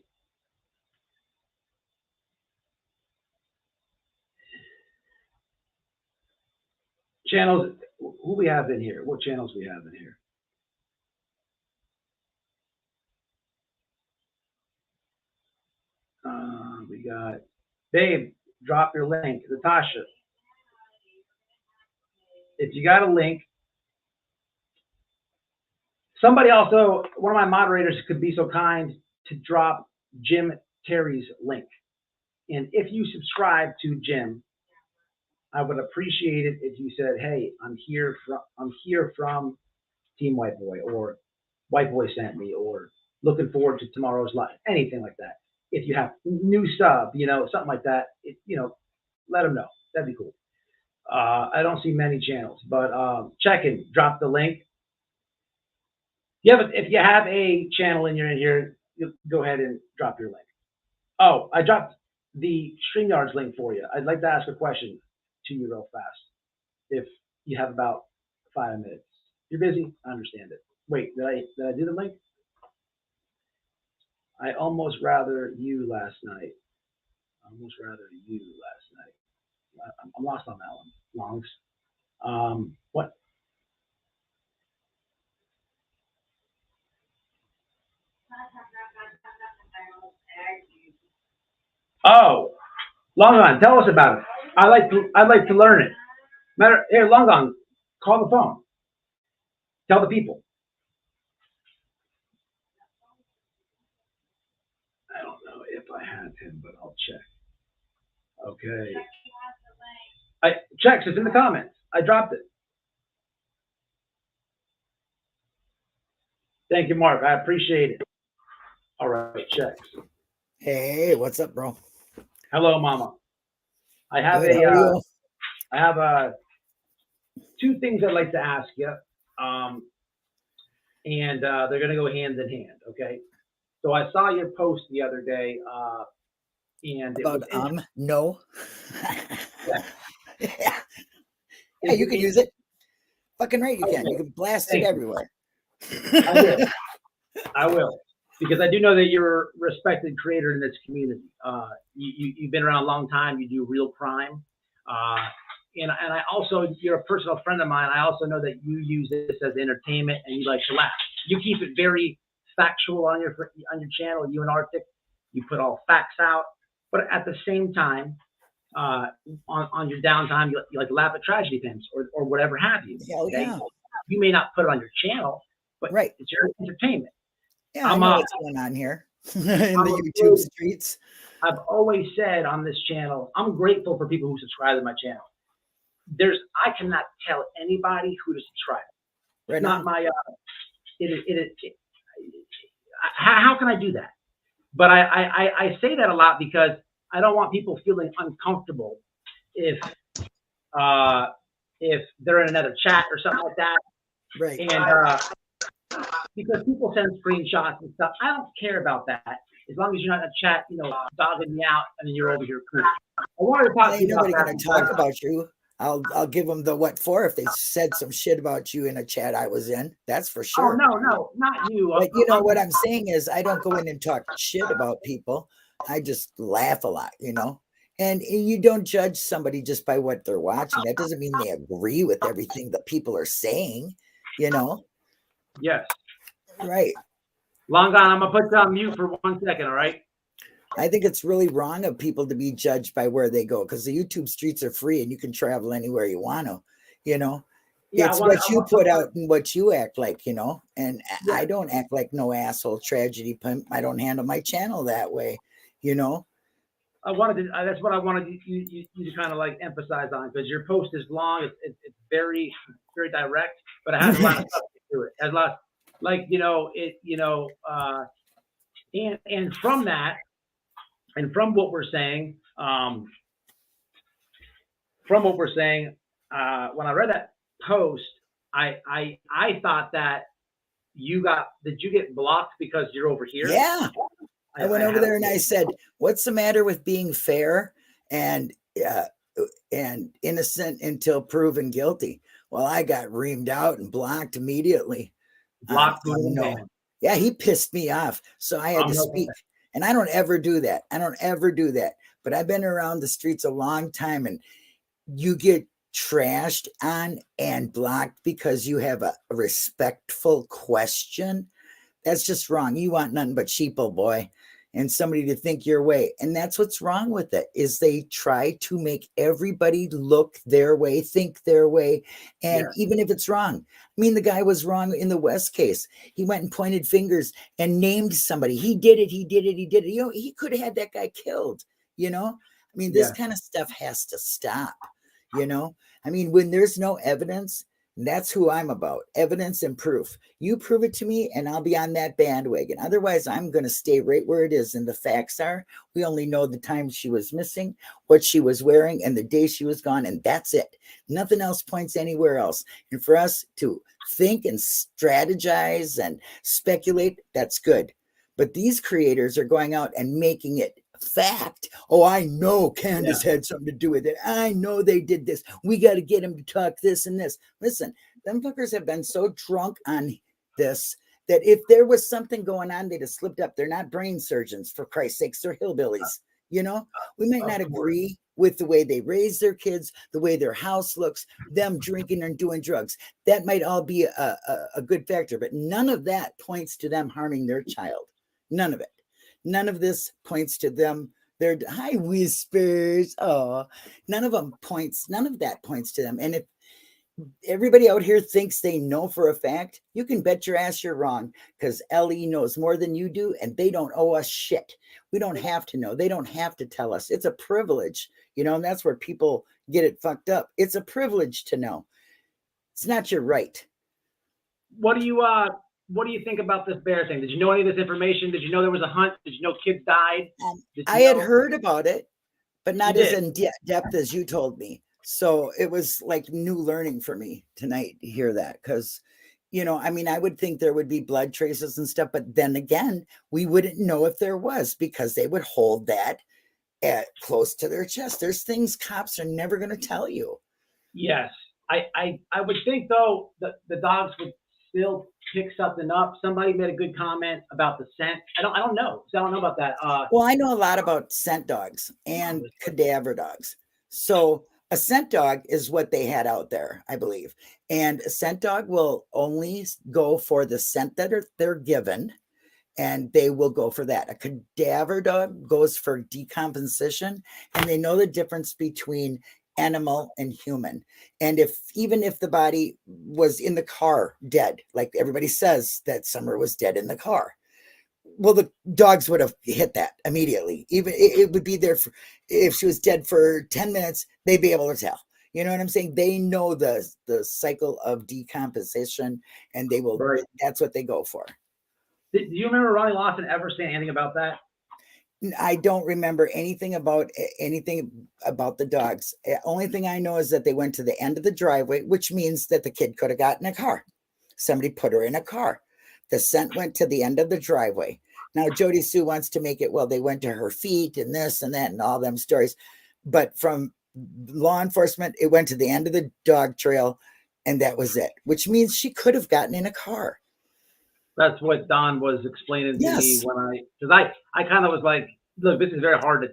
Channels, who we have in here? What channels we have in here? We got, babe, drop your link. Natasha, if you got a link, somebody also, one of my moderators could be so kind to drop Jim Terry's link. And if you subscribe to Jim, I would appreciate it if you said, hey, I'm here from Team White Boy, or White Boy sent me, or looking forward to tomorrow's live, anything like that. If you have new sub, something like that, let them know. That'd be cool. I don't see many channels, but check in, drop the link. If you have a channel and you're in here, go ahead and drop your link. Oh, I dropped the StreamYard's link for you. I'd like to ask a question to you real fast, if you have about 5 minutes. You're busy. I understand it. Wait, did I do the link? I almost rather you last night. Almost rather you last night. I'm lost on that one. Longs. What? Oh, Long on. Tell us about it. I'd like to learn it. Here, Long on. Call the phone. Tell the people. I don't know if I have him, but I'll check. Okay. I checks. It's in the comments. I dropped it. Thank you, Mark. I appreciate it. All right, checks. Hey, what's up, bro? Hello, Mama. I have Good, how are you? I have two things I'd like to ask you, and they're going to go hand in hand. Okay. So I saw your post the other day, and it About was no. Yeah. Yeah, you can use it. Fucking right, you can. You can blast Thank it you. everywhere. I will. I will. Because I do know that you're a respected creator in this community. You've been around a long time. You do real crime. And I also, you're a personal friend of mine. I also know that you use this as entertainment and you like to laugh. You keep it very factual on your channel, you and Arctic. You put all facts out. But at the same time, on your downtime, you like to laugh at tragedy films or whatever have you. Hell Okay? yeah. You may not put it on your channel, but Right. it's your entertainment. Yeah, I I'm, know what's going on here in the YouTube streets. I've always said on this channel, I'm grateful for people who subscribe to my channel. I cannot tell anybody who to subscribe. Right It's not on. my, how can I do that? But I say that a lot because I don't want people feeling uncomfortable if they're in another chat or something like that. Right. And because people send screenshots and stuff, I don't care about that. As long as you're not in a chat, dogging me out, and then you're over here cool. I wanted to talk to Ain't you about nobody that. gonna talk about you. I'll give them the what for if they said some shit about you in a chat I was in. That's for Oh, sure. no, not you. But you know what I'm saying is I don't go in and talk shit about people. I just laugh a lot, And you don't judge somebody just by what they're watching. That doesn't mean they agree with everything that people are saying, Yes. Right. Long gone. I'm going to put you on mute for 1 second, all right? I think it's really wrong of people to be judged by where they go because the YouTube streets are free and you can travel anywhere you want to, Yeah, It's what you put out and what you act like, and Yeah. I don't act like no asshole tragedy pimp. I don't handle my channel that way, I wanted to, that's what I wanted you to kind of like emphasize on because your post is long. It's very, very direct, but it has a lot of stuff to it. It has a lot, like, and from that, and from what we're saying, when I read that post, I thought that did you get blocked because you're over here? Yeah. I went over there and I said, what's the matter with being fair and innocent until proven guilty? Well, I got reamed out and blocked immediately. Blocked. No. Yeah, he pissed me off. So I had to speak. And I don't ever do that. But I've been around the streets a long time and you get trashed on and blocked because you have a respectful question. That's just wrong. You want nothing but sheeple, boy, and somebody to think your way. And that's what's wrong with it is they try to make everybody look their way, think their way. And even if it's wrong, I mean, the guy was wrong in the West case. He went and pointed fingers and named somebody. He did it. He could have had that guy killed, I mean, this kind of stuff has to stop, I mean, when there's no evidence, that's who I'm about. Evidence and proof. You prove it to me and I'll be on that bandwagon. Otherwise, I'm going to stay right where it is. And the facts are, we only know the time she was missing, what she was wearing, and the day she was gone. And that's it. Nothing else points anywhere else. And for us to think and strategize and speculate, that's good. But these creators are going out and making it fact. Oh, I know Candace had something to do with it. I know they did this. We got to get him to talk this and this. Listen, them fuckers have been so drunk on this that if there was something going on, they'd have slipped up. They're not brain surgeons, for Christ's sakes. They're hillbillies. You know, we might not agree with the way they raise their kids, the way their house looks, them drinking and doing drugs. That might all be a good factor, but none of that points to them harming their child. None of it. None of this points to them. Their high whispers. Oh, none of that points to them. And if everybody out here thinks they know for a fact, you can bet your ass you're wrong, because LE knows more than you do, and they don't owe us shit. We don't have to know. They don't have to tell us. It's a privilege, you know, and that's where people get it fucked up. It's a privilege to know. It's not your right. What do you think about this bear thing? Did you know any of this information? Did you know there was a hunt? Did you know kids died? I had heard about it, but not as in depth as you told me. So it was like new learning for me tonight to hear that, because, you know, I mean, I would think there would be blood traces and stuff, but then again, we wouldn't know if there was, because they would hold that close to their chest. There's things cops are never going to tell you. Yes. I would think, though, that the dogs would still pick something up. Somebody made a good comment about the scent. I don't know. So I don't know about that. Well, I know a lot about scent dogs and cadaver dogs. So a scent dog is what they had out there, I believe. And a scent dog will only go for the scent that they're given, and they will go for that. A cadaver dog goes for decomposition, and they know the difference between animal and human. And even if the body was in the car dead, like everybody says that Summer was dead in the car, well, the dogs would have hit that immediately. Even it would be there for, if she was dead for 10 minutes, they'd be able to tell. You know what I'm saying? They know the cycle of decomposition, and they will. Right. That's what they go for. Do you remember Ronnie Lawson ever saying anything about that? I don't remember anything about the dogs. Only thing I know is that they went to the end of the driveway, which means that the kid could have gotten a car. Somebody put her in a car. The scent went to the end of the driveway. Now, Jody Sue wants to make it, well, they went to her feet and this and that and all them stories. But from law enforcement, it went to the end of the dog trail, and that was it, which means she could have gotten in a car. That's what Don was explaining to me because I kind of was like, look, this is very hard to.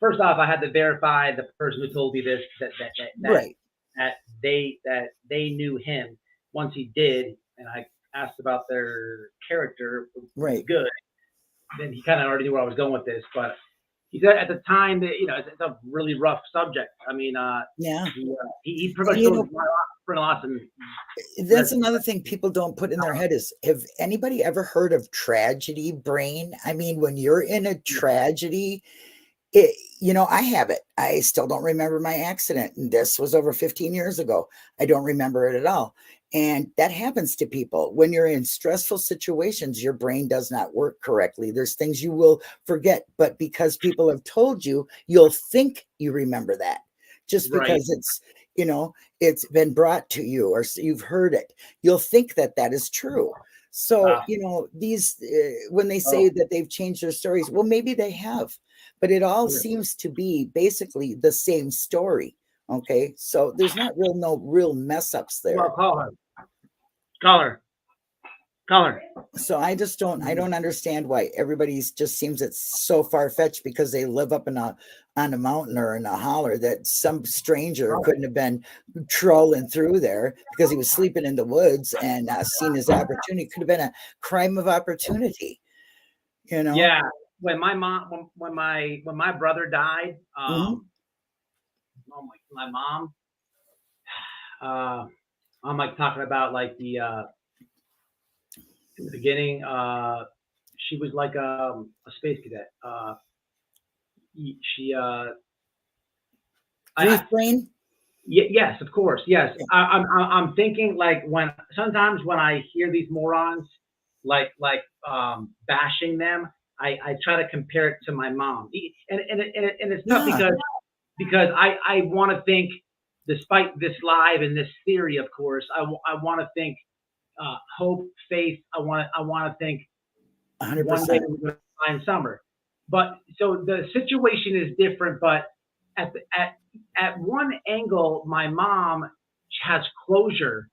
First off, I had to verify the person who told me this that they knew him. Once he did, and I asked about their character, right? Good. Then he kind of already knew where I was going with this, but he said at the time that it's a really rough subject. I mean, he pretty much that's another thing people don't put in their head is, have anybody ever heard of tragedy brain? I mean, when you're in a tragedy, I have it. I still don't remember my accident. And this was over 15 years ago. I don't remember it at all. And that happens to people. When you're in stressful situations, your brain does not work correctly. There's things you will forget, but because people have told you, you'll think you remember that just because it's been brought to you or you've heard it. You'll think that is true. So, these, when they say that they've changed their stories, well, maybe they have, but it all seems to be basically the same story. Okay. So there's no real mess ups there. Well, call her. So I don't understand why everybody's just seems it's so far fetched because they live up on a mountain or in a holler that some stranger couldn't have been trolling through there because he was sleeping in the woods and seen his opportunity. Could have been a crime of opportunity, Yeah. When my mom, when my brother died, my mom, I'm like talking about like in the beginning, she was like a space cadet. Grief brain? Yes, of course. Yes. Yeah. I'm thinking like sometimes when I hear these morons like bashing them, I try to compare it to my mom. And it's not because I want to think, despite this live and this theory, of course, I want to think hope, faith. I want to think 100%. One day we're going to find Summer. But so the situation is different. But at one angle, my mom, has closure,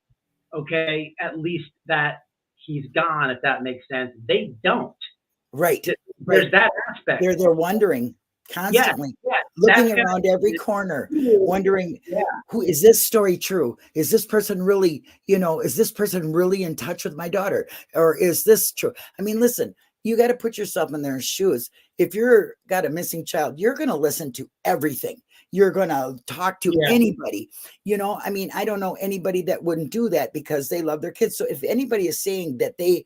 okay, at least that he's gone, if that makes sense. They don't. Right. There's that aspect. They're wondering constantly, looking around every corner, wondering, who is this story true? Is this person really, is this person really in touch with my daughter? Or is this true? I mean, listen, you got to put yourself in their shoes. If you're got a missing child, you're going to listen to everything. You're going to talk to anybody. I mean, I don't know anybody that wouldn't do that because they love their kids. So if anybody is saying that they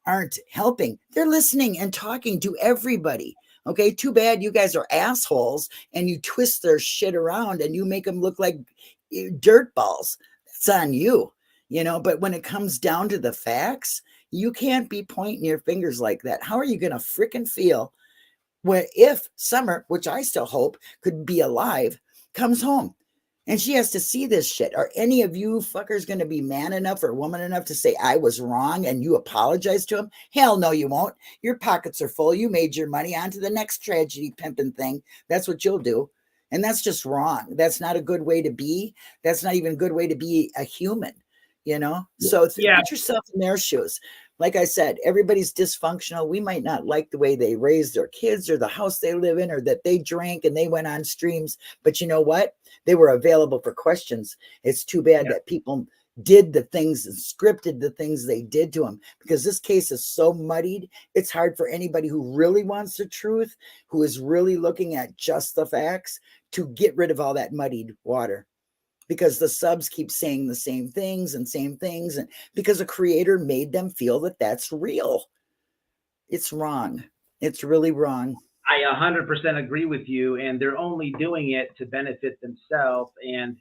aren't helping, they're listening and talking to everybody. Okay, too bad you guys are assholes and you twist their shit around and you make them look like dirt balls. That's on you, but when it comes down to the facts, you can't be pointing your fingers like that. How are you going to freaking feel if Summer, which I still hope could be alive, comes home and she has to see this shit? Are any of you fuckers going to be man enough or woman enough to say I was wrong and you apologize to him? Hell no, you won't. Your pockets are full. You made your money. On to the next tragedy pimping thing. That's what you'll do. And that's just wrong. That's not a good way to be. That's not even a good way to be a human, So put yourself in their shoes. Like I said, everybody's dysfunctional. We might not like the way they raised their kids or the house they live in or that they drank and they went on streams. But you know what? They were available for questions. It's too bad that people did the things and scripted the things they did to them, because this case is so muddied. It's hard for anybody who really wants the truth, who is really looking at just the facts, to get rid of all that muddied water. Because the subs keep saying the same things, and because a creator made them feel that that's real. It's wrong. It's really wrong. I 100% agree with you, and they're only doing it to benefit themselves. And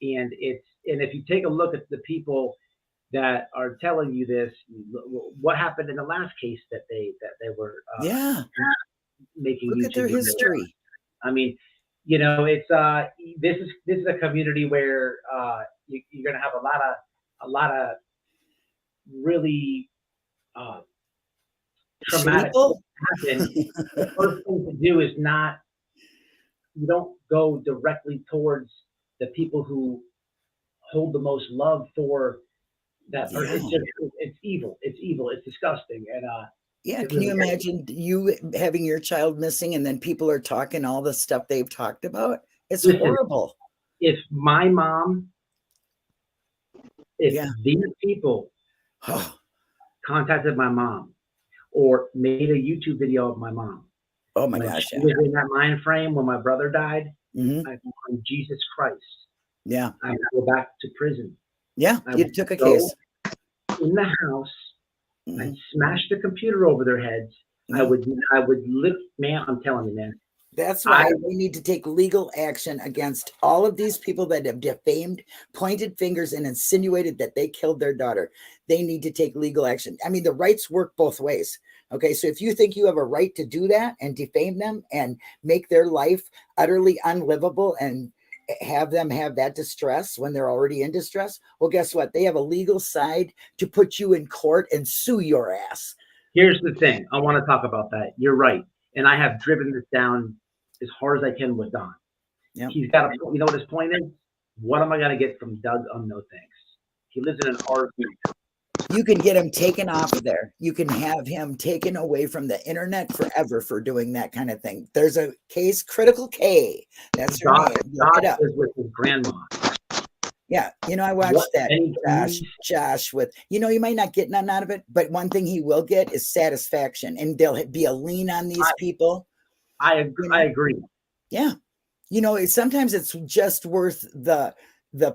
if you take a look at the people that are telling you this, what happened in the last case that they were making? Look at their history. I mean, it's this is a community where you're going to have a lot of really traumatic happen. The first thing to do is you don't go directly towards the people who hold the most love for that person. It's evil. It's evil. It's disgusting. And can you imagine you having your child missing and then people are talking all the stuff they've talked about? It's horrible. If my mom, these people contacted my mom or made a YouTube video of my mom. Oh my gosh. She was in that mind frame when my brother died. Mm-hmm. I on Jesus Christ. Yeah. I go back to prison. Yeah. You took a case. In the house. I'd smash the computer over their heads. I would lift, man, I'm telling you, man. That's why we need to take legal action against all of these people that have defamed, pointed fingers, and insinuated that they killed their daughter. They need to take legal action. I mean, the rights work both ways. Okay, so if you think you have a right to do that and defame them and make their life utterly unlivable and have them have that distress when they're already in distress, well, guess what? They have a legal side to put you in court and sue your ass. Here's the thing. I want to talk about that. You're right. And I have driven this down as hard as I can with Don. Yep. He's got a, you know what his point is? What am I going to get from Doug? No thanks. He lives in an RV. You can get him taken off of there. You can have him taken away from the internet forever for doing that kind of thing. There's a case, Critical K. That's her name. Look it up. Is with his grandma. Yeah, I watched that, Josh, with, you might not get none out of it, but one thing he will get is satisfaction, and there'll be a lien on these people. I agree. I agree. Yeah. Sometimes it's just worth the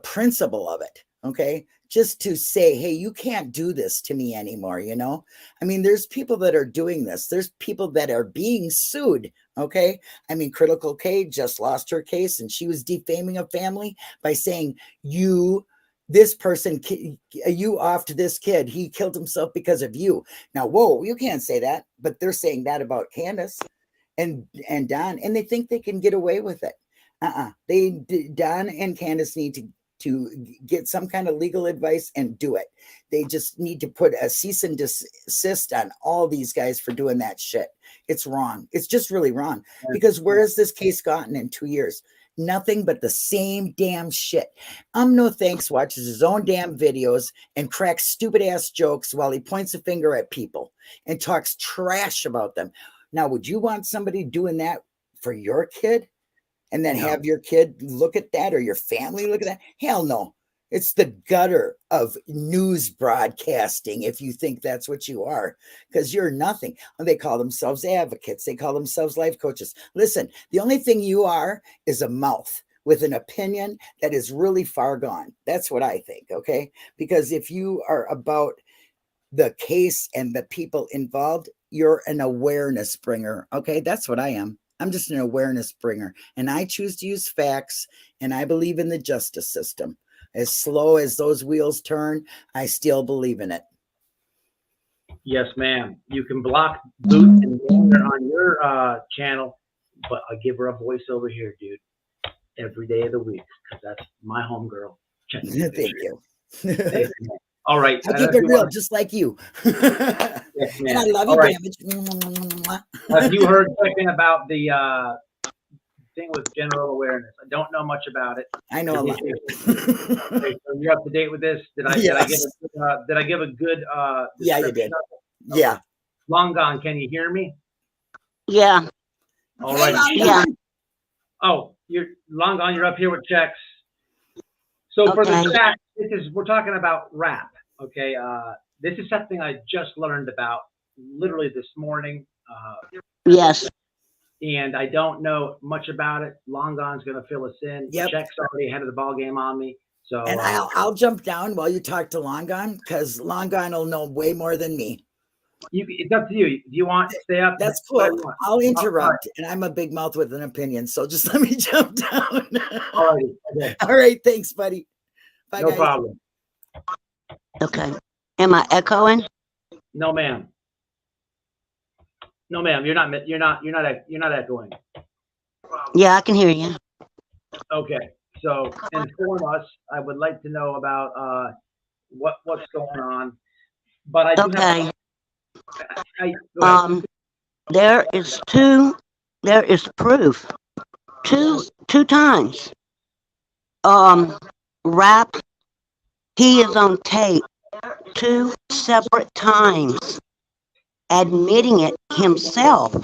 principle of it. Okay. Just to say, hey, you can't do this to me anymore. I mean, there's people that are doing this. There's people that are being sued. Okay. I mean, Critical K just lost her case and she was defaming a family by saying, this person, you offed this kid. He killed himself because of you. Now, whoa, you can't say that, but they're saying that about Candace and Don, and they think they can get away with it. Don and Candace need to get some kind of legal advice and do it. They just need to put a cease and desist on all these guys for doing that shit. It's wrong. It's just really wrong, because where has this case gotten in 2 years? nothing but the same damn shit. No thanks watches his own damn videos and cracks stupid ass jokes while he points a finger at people and talks trash about them. Now, would you want somebody doing that for your kid and then have your kid look at that or your family look at that? Hell no. It's the gutter of news broadcasting if you think that's what you are, because you're nothing. They call themselves advocates. They call themselves life coaches. Listen, the only thing you are is a mouth with an opinion that is really far gone. That's what I think, okay? Because if you are about the case and the people involved, you're an awareness bringer, okay? That's what I am. I'm just an awareness bringer, and I choose to use facts, and I believe in the justice system. As slow as those wheels turn, I still believe in it. Yes, ma'am. You can block Boot and Gander on your channel, but I give her a voice over here, dude, every day of the week, because that's my homegirl. Thank you. All right. I keep it real, just like you. Yes, and I love you, right. Damage. Have you heard something about the thing with general awareness? I don't know much about it. I know a lot. Okay, so you're up to date with this? Did I give a good yeah, you did. Yeah. Long Gone, can you hear me? Yeah. All right. Yeah. Oh, you're Long Gone, you're up here with checks. So for the chat, we're talking about rap. Okay. This is something I just learned about literally this morning. Yes. And I don't know much about it. Long Gone's going to fill us in. Yep. Check's already ahead of the ball game on me. So and I'll jump down while you talk to Long Gone, because Long Gone will know way more than me. It's up to you. Do you want to stay up? That's cool. I'll interrupt, and I'm a big mouth with an opinion, so just let me jump down. All right. Okay. All right. Thanks, buddy. Bye, No guys. problem. Okay. Am I echoing? No, ma'am. No, ma'am. You're not echoing. Yeah, I can hear you. Okay. So inform us. I would like to know about what's going on. But I do have. There is proof. Two times. Rap. He is on tape 2 separate times, admitting it himself.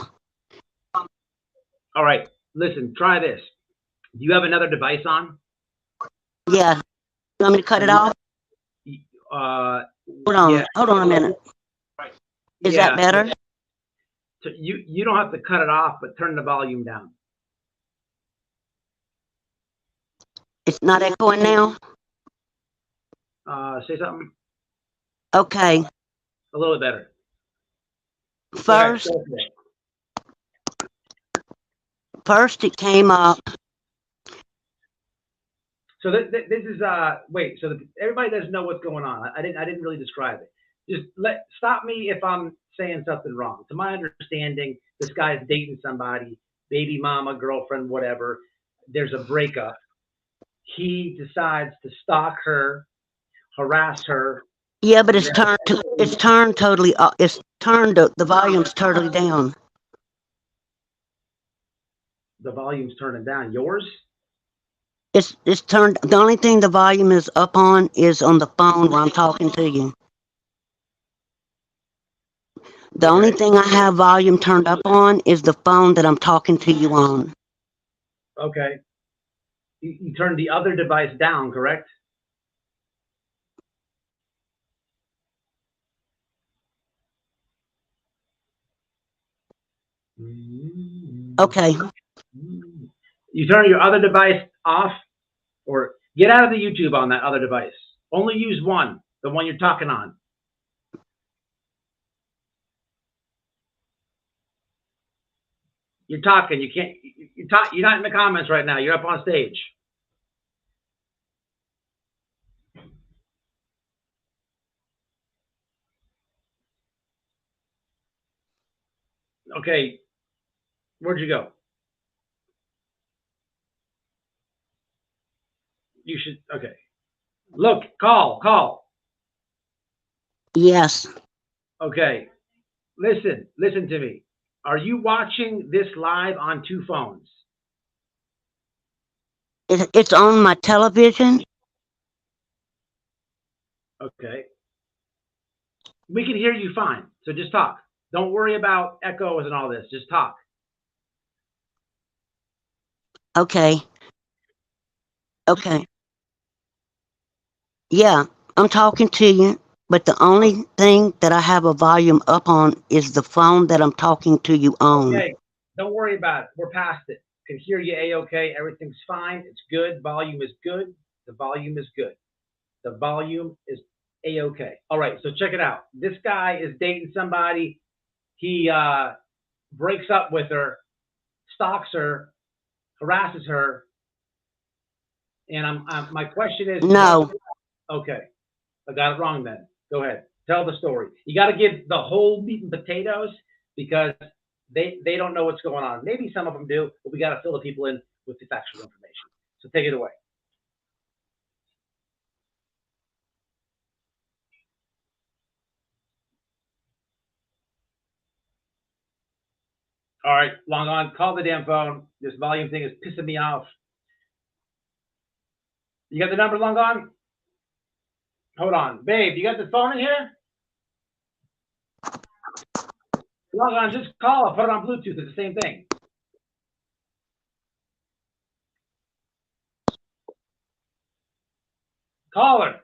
All right. Listen. Try this. Do you have another device on? Yeah. You want me to cut it off? Hold on. Yeah. Hold on a minute. Is that better? So you don't have to cut it off, but turn the volume down. It's not echoing now? Say something. Okay. A little bit better. First it came up. So this is wait. So everybody doesn't know what's going on. I didn't really describe it. Just stop me if I'm saying something wrong. To my understanding, this guy's dating somebody, baby mama, girlfriend, whatever. There's a breakup. He decides to stalk her, harass her. Yeah, but the volume's totally down. The volume's turning down. Yours? It's turned. The only thing the volume is up on is on the phone where I'm talking to you. The only thing I have volume turned up on is the phone that I'm talking to you on. Okay. You turned the other device down, correct? Okay. You turn your other device off, or get out of the YouTube on that other device. Only use one, the one you're talking on. You're talking. You can't. You're not in the comments right now. You're up on stage. Okay. Where'd you go? You should. Okay. Look. Call. Yes. Okay. Listen to me. Are you watching this live on 2 phones? It's on my television. Okay. We can hear you fine, so just talk. Don't worry about echoes and all this. Just talk. Okay. Okay. Yeah, I'm talking to you, but the only thing that I have a volume up on is the phone that I'm talking to you on. Okay. Don't worry about it. We're past it. Can hear you a-okay. Everything's fine. It's good. Volume is good. The volume is good. The volume is a-okay. All right, so check it out. This guy is dating somebody. He breaks up with her, stalks her, harasses her, and my question is, No. okay, I got it wrong then. Go ahead, tell the story. You got to give the whole meat and potatoes because they don't know what's going on. Maybe some of them do, but we got to fill the people in with the factual information. So take it away. All right, Long On, call the damn phone. This volume thing is pissing me off. You got the number, Long On? Hold on. Babe, you got the phone in here? Long On, just call it. Put it on Bluetooth. It's the same thing. Call her.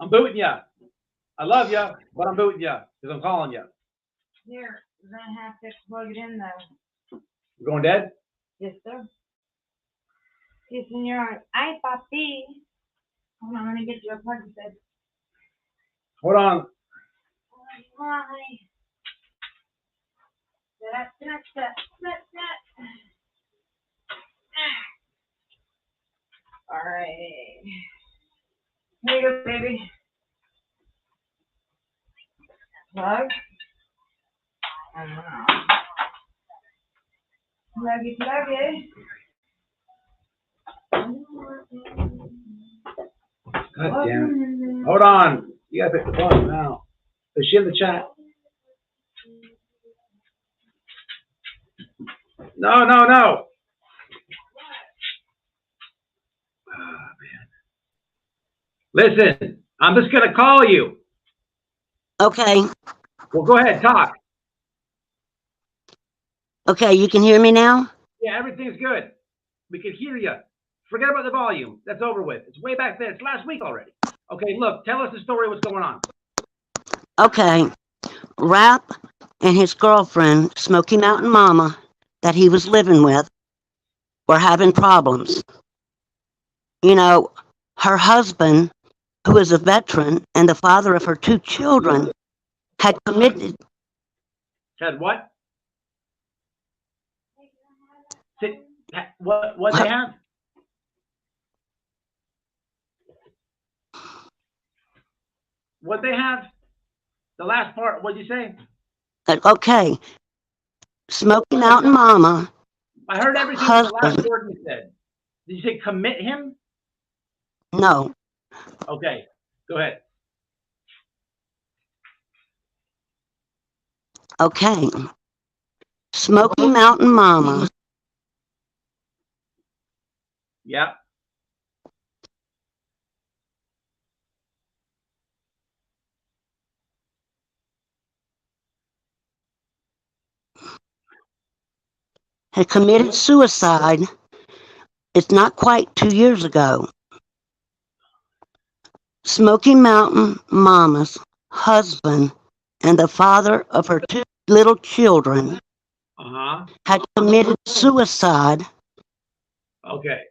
I'm booting you. I love you, but I'm booting you because I'm calling you. Here, you're gonna have to plug it in though. You going dead? Yes, sir. Yes, senor. Ay, papi. Hold on, let me get you a plug set. Hold on. Hi. All right. Here you go, baby. Plug. Pluggy, pluggy. God damn it. Hold on. You got to pick the phone now. Is she in the chat? No, no, no. Oh, man. Listen, I'm just going to call you. Okay. Well, go ahead, talk. Okay, you can hear me now? Yeah, everything's good. We can hear you. Forget about the volume. That's over with. It's way back there. It's last week already. Okay, look, tell us the story. What's going on? Okay. Rap and his girlfriend, Smoky Mountain Mama, that he was living with, were having problems. You know, her husband, who is a veteran and the father of her 2 children, had committed. Had what? What they have? What they have? The last part, what'd you say? Okay. Smoky Mountain Mama. I heard everything but the last word you said. Did you say commit him? No. Okay, go ahead. Okay. Smoky Mountain Mama. Yeah. Had committed suicide. It's not quite 2 years ago. Smoky Mountain Mama's husband and the father of her 2 little children had committed suicide. Okay.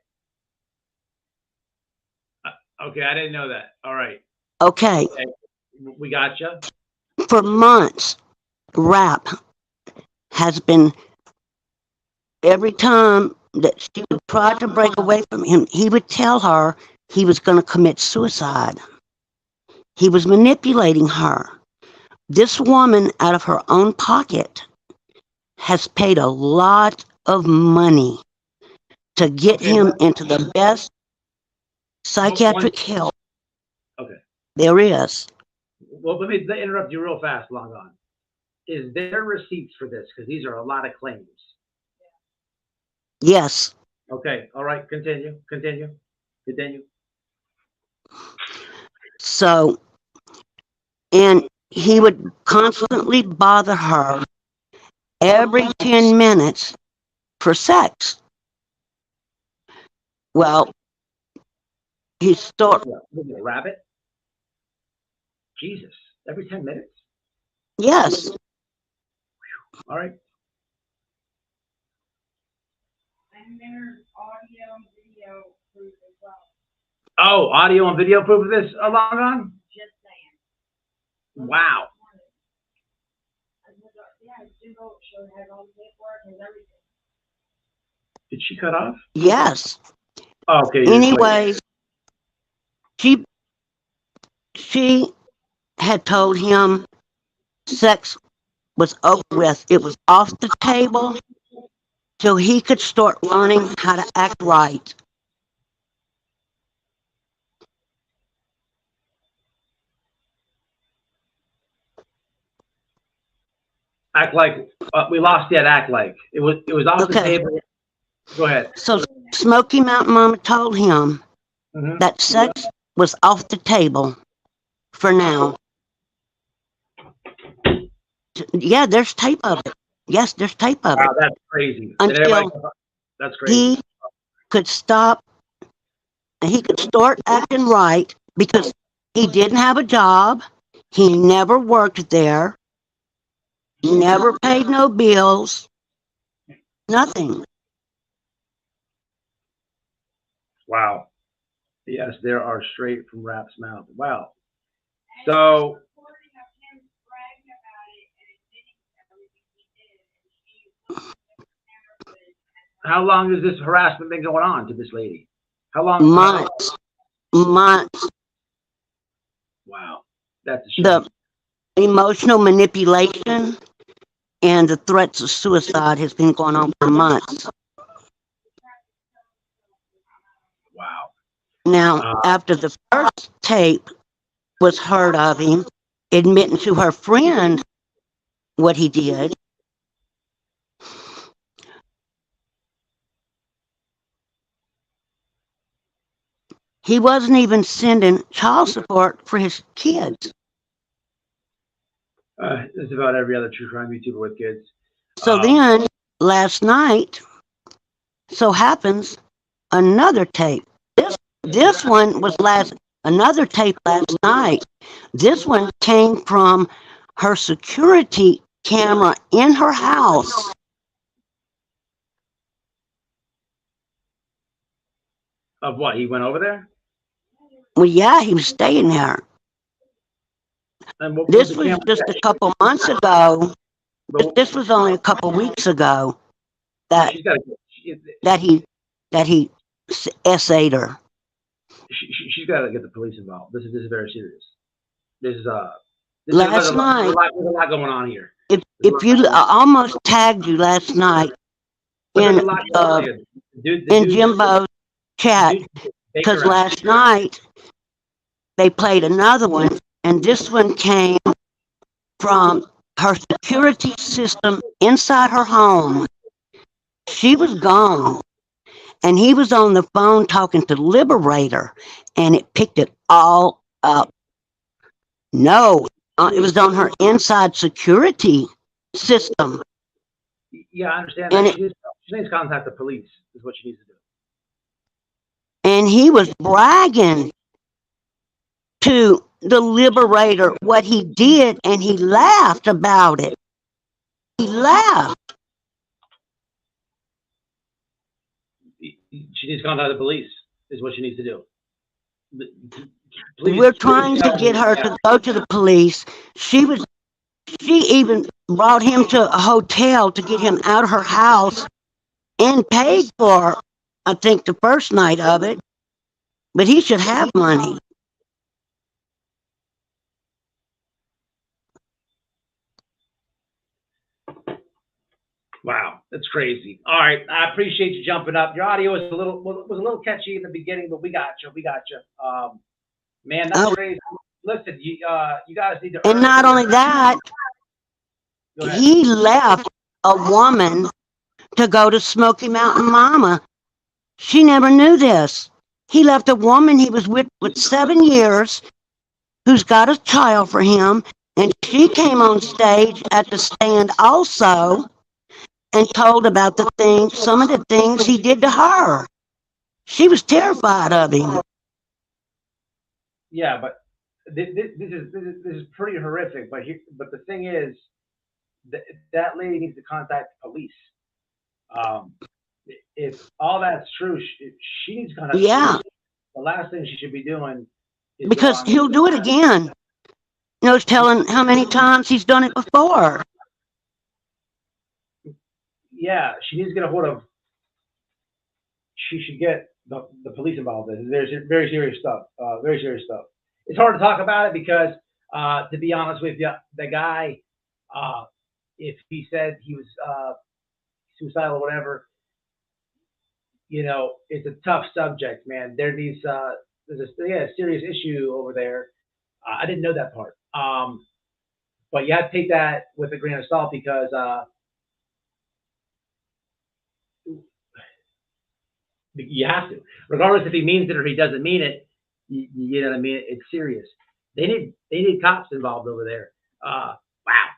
Okay, I didn't know that. All right. Okay. We got you. For months, Rap has been, every time that she would try to break away from him, he would tell her he was going to commit suicide. He was manipulating her. This woman, out of her own pocket, has paid a lot of money to get him into the best psychiatric help there is. Well, let me interrupt you real fast, Long On. Is there receipts for this? Because these are a lot of claims. Yes. Okay, all right, continue. So, and he would constantly bother her every 10 minutes for sex. Well, he started, Was it a rabbit? Jesus, every 10 minutes? yes, All right. And there's audio and video proof as well. Oh, audio and video proof of this, Alon? Just saying. Wow. Yeah, Jimbo showed had all the paperwork and everything. Did she cut off? yes. Oh, okay. you're just waiting. Anyways, she had told him sex was over with. It was off the table till he could start learning how to act right. Act like, we lost that act like. It was off the Okay. table. Go ahead. So Smoky Mountain Mama told him Mhm. that sex was off the table for now. Yeah, there's tape of it. Yes, there's tape of it. Wow, that's crazy. Did Until everybody- That's crazy. He could stop, he could start acting right because he didn't have a job. He never worked there. He never paid no bills. Nothing. Wow. Yes, there are straight from Rap's mouth. Wow. So, Recording of him bragging about it and admitting everything he did, and she how long has this harassment been going on to this lady? How long? Months. Months. Wow. That's a shame. The emotional manipulation and the threats of suicide has been going on for months. Wow. Now, after the first tape was heard of him admitting to her friend what he did, he wasn't even sending child support for his kids. It's about every other true crime YouTuber with kids. So then, last night, so happens another tape. This one was another tape last night. This one came from her security camera in her house. Of what? He went over there? Well, yeah, he was staying there. And what This the was camera just say? a couple months ago. But This was only a couple weeks ago that she's got to. that he essayed her. She's got to get the police involved. This is very serious. This is Last night, there's a lot going on here. if you, I almost tagged you last night There's in a lot going on here. The dude- Jimbo's chat, Baker because Act. last night they played another one, and this one came from her security system inside her home. She was gone, and he was on the phone talking to Liberator, and it picked it all up. No, it was on her inside security system. Yeah, I understand And that. She needs to contact the police, is what she needs to do. And he was bragging to the Liberator what he did, and he laughed about it. He laughed. She needs to contact the police, is what she needs to do. Police- We're trying to get her to go to the police. She even brought him to a hotel to get him out of her house and paid for, I think, the first night of it. But he should have money. Wow, that's crazy. All right, I appreciate you jumping up. Your audio was a little catchy in the beginning, but we got you. Man, that's Oh. crazy. Listen, you guys need to. And not only that, Go ahead. he left a woman to go to Smoky Mountain Mama She never knew this. He left a woman he was with 7 years, who's got a child for him, and she came on stage at the stand also and told about some of the things he did to her. She was terrified of him. Yeah, but this is pretty horrific. But the thing is, that lady needs to contact the police. If all that's true, she needs to contact. Yeah. The last thing she should be doing is Because he'll do it again. No telling how many times he's done it before. Yeah, she needs to get a hold of. She should get the police involved. There's very serious stuff. Very serious stuff. It's hard to talk about it because, to be honest with you, the guy, if he said he was suicidal or whatever, it's a tough subject, man. There's a serious issue over there. I didn't know that part. But you have to take that with a grain of salt because you have to, regardless if he means it or he doesn't mean it. You know what I mean? It's serious. They need cops involved over there. Wow,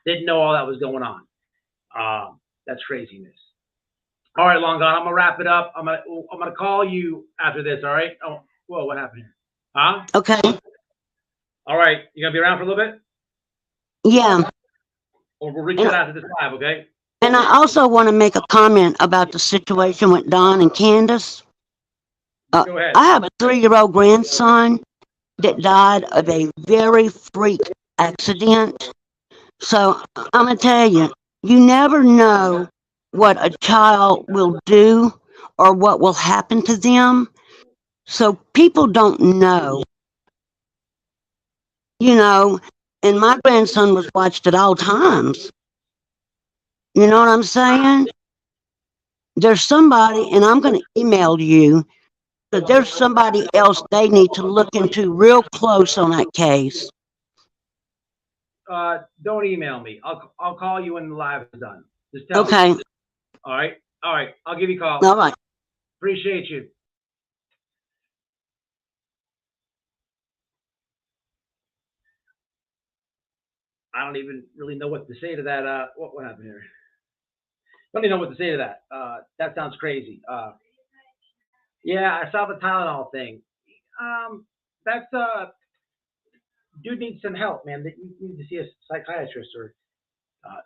didn't know all that was going on. That's craziness. All right, Long Gone. I'm gonna wrap it up. I'm gonna call you after this. All right. Oh, whoa, what happened here? Huh? Okay. All right. You gonna be around for a little bit? Yeah. Or we'll reach out after this live, okay? And I also want to make a comment about the situation with Don and Candace. Go ahead. I have a 3-year-old grandson that died of a very freak accident. So I'm going to tell you, you never know what a child will do or what will happen to them. So people don't know. And my grandson was watched at all times. You know what I'm saying? There's somebody, and I'm going to email you, that there's somebody else they need to look into real close on that case. Don't email me. I'll call you when the live is done. Just tell me. Okay. All right. I'll give you a call. All right. Appreciate you. I don't even really know what to say to that. What happened here? Don't even know what to say to that. That sounds crazy. Yeah, I saw the Tylenol thing. That's dude needs some help, man. You need to see a psychiatrist or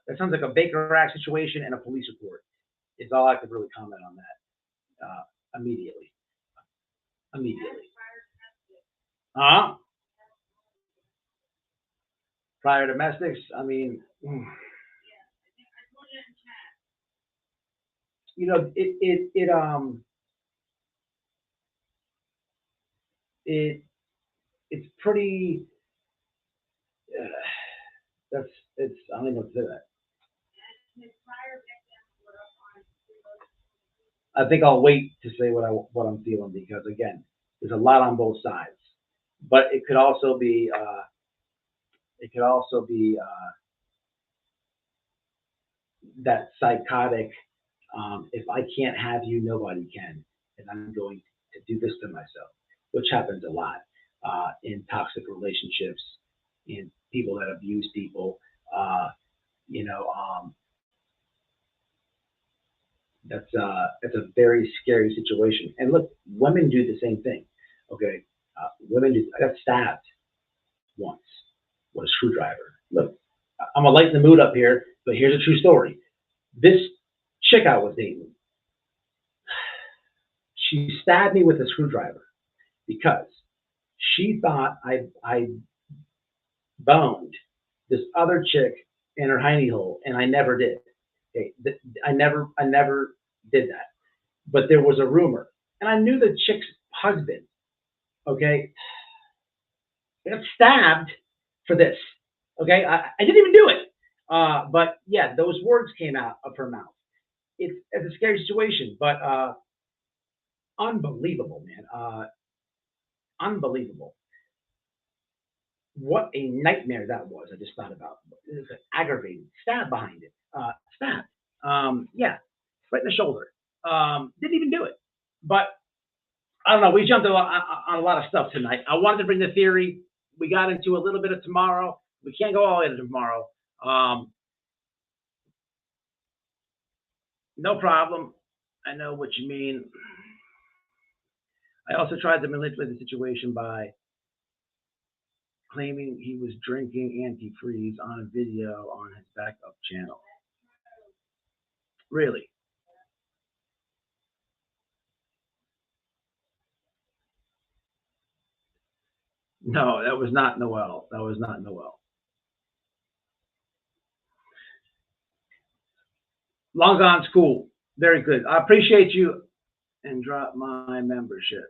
that sounds like a Baker Act situation and a police report. Is all I could really comment on that immediately. Prior domestics. I mean, it's pretty. I don't even know what to say to that. I think I'll wait to say what I'm feeling because again, there's a lot on both sides. But it could also be that psychotic. If I can't have you, nobody can, and I'm going to do this to myself, which happens a lot in toxic relationships, in people that abuse people. That's a very scary situation. And look, women do the same thing. Okay, women do. I got stabbed once with a screwdriver. Look, I'm gonna lighten the mood up here, but here's a true story. This chick I was dating, she stabbed me with a screwdriver because she thought I boned this other chick in her hiney hole, and I never did. Okay, I never did that. But there was a rumor, and I knew the chick's husband. Okay, got stabbed for this. Okay, I didn't even do it. But yeah, those words came out of her mouth. It's a scary situation, but unbelievable, man. Unbelievable. What a nightmare that was. I just thought about it. It was aggravating. Stab behind it. Stab. Yeah, right in the shoulder. Didn't even do it. But I don't know. We jumped on a lot of stuff tonight. I wanted to bring the theory. We got into a little bit of tomorrow. We can't go all into tomorrow. No problem. I know what you mean. I also tried to manipulate the situation by claiming he was drinking antifreeze on a video on his backup channel. Really? No, that was not Noel. That was not Noel. Long Gone School. Very good. I appreciate you and drop my membership.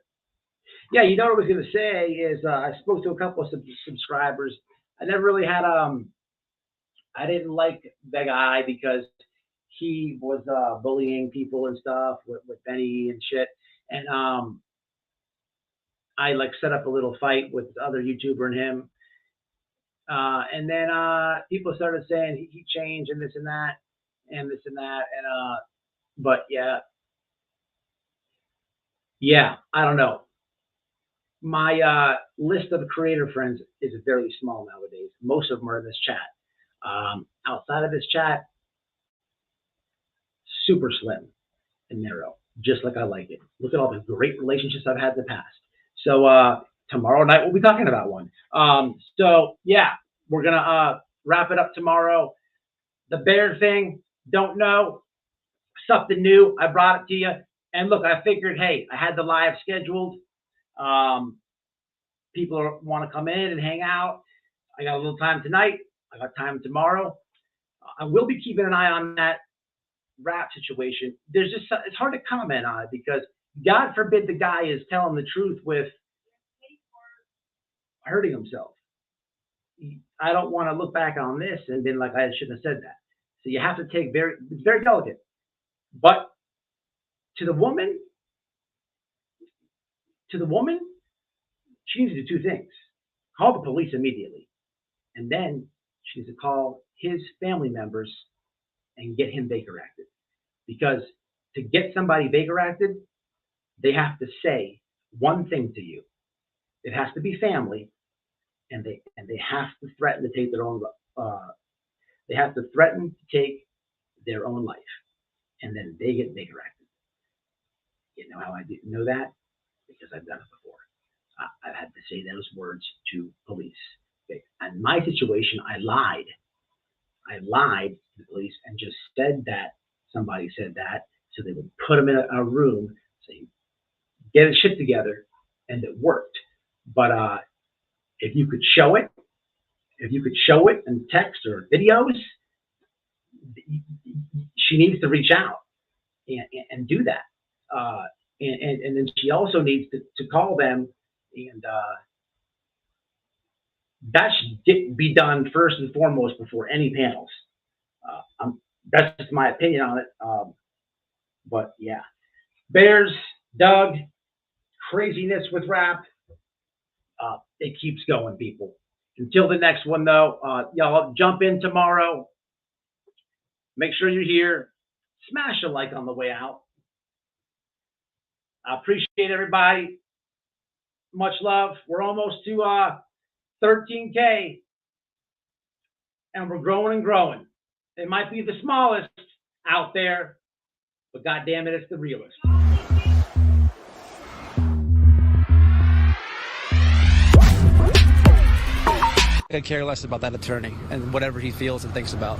Yeah, you know what I was going to say is I spoke to a couple of subscribers. I never really had, I didn't like the guy because he was bullying people and stuff with Benny and shit. And I like set up a little fight with the other YouTuber and him. And then people started saying he changed and this and that and this and that. And but yeah, I don't know. My list of creator friends is very small nowadays. Most of them are in this chat. Outside of this chat, super slim and narrow, just like I like it. Look at all the great relationships I've had in the past. So tomorrow night we'll be talking about one. So yeah, we're gonna wrap it up tomorrow. The bear thing, don't know. Something new. I brought it to you. And look, I figured, hey, I had the live scheduled. People want to come in and hang out. I got a little time tonight. I got time tomorrow. I will be keeping an eye on that rap situation. There's just, it's hard to comment on it because God forbid the guy is telling the truth with hurting himself. I don't want to look back on this and then like I shouldn't have said that. So you have to take it's very delicate. But to the woman, she needs to do two things. Call the police immediately. And then she needs to call his family members and get him Baker acted. Because to get somebody Baker acted, they have to say one thing to you. It has to be family, and they have to threaten to take their own life. And then they get Baker acted. You know how I know that? Because I've done it before. I've had to say those words to police. Okay. In my situation, I lied. I lied to the police and just said that somebody said that, so they would put them in a room, say, get his shit together, and it worked. But if you could show it in text or videos, she needs to reach out and do that. And then she also needs to call them, and that should be done first and foremost before any panels. That's just my opinion on it. But yeah, Bears, Doug, craziness with rap. It keeps going, people. Until the next one, though, y'all jump in tomorrow. Make sure you're here. Smash a like on the way out. I appreciate everybody. Much love. We're almost to 13K, and we're growing and growing. It might be the smallest out there, but goddamn it, it's the realest. I could care less about that attorney and whatever he feels and thinks about.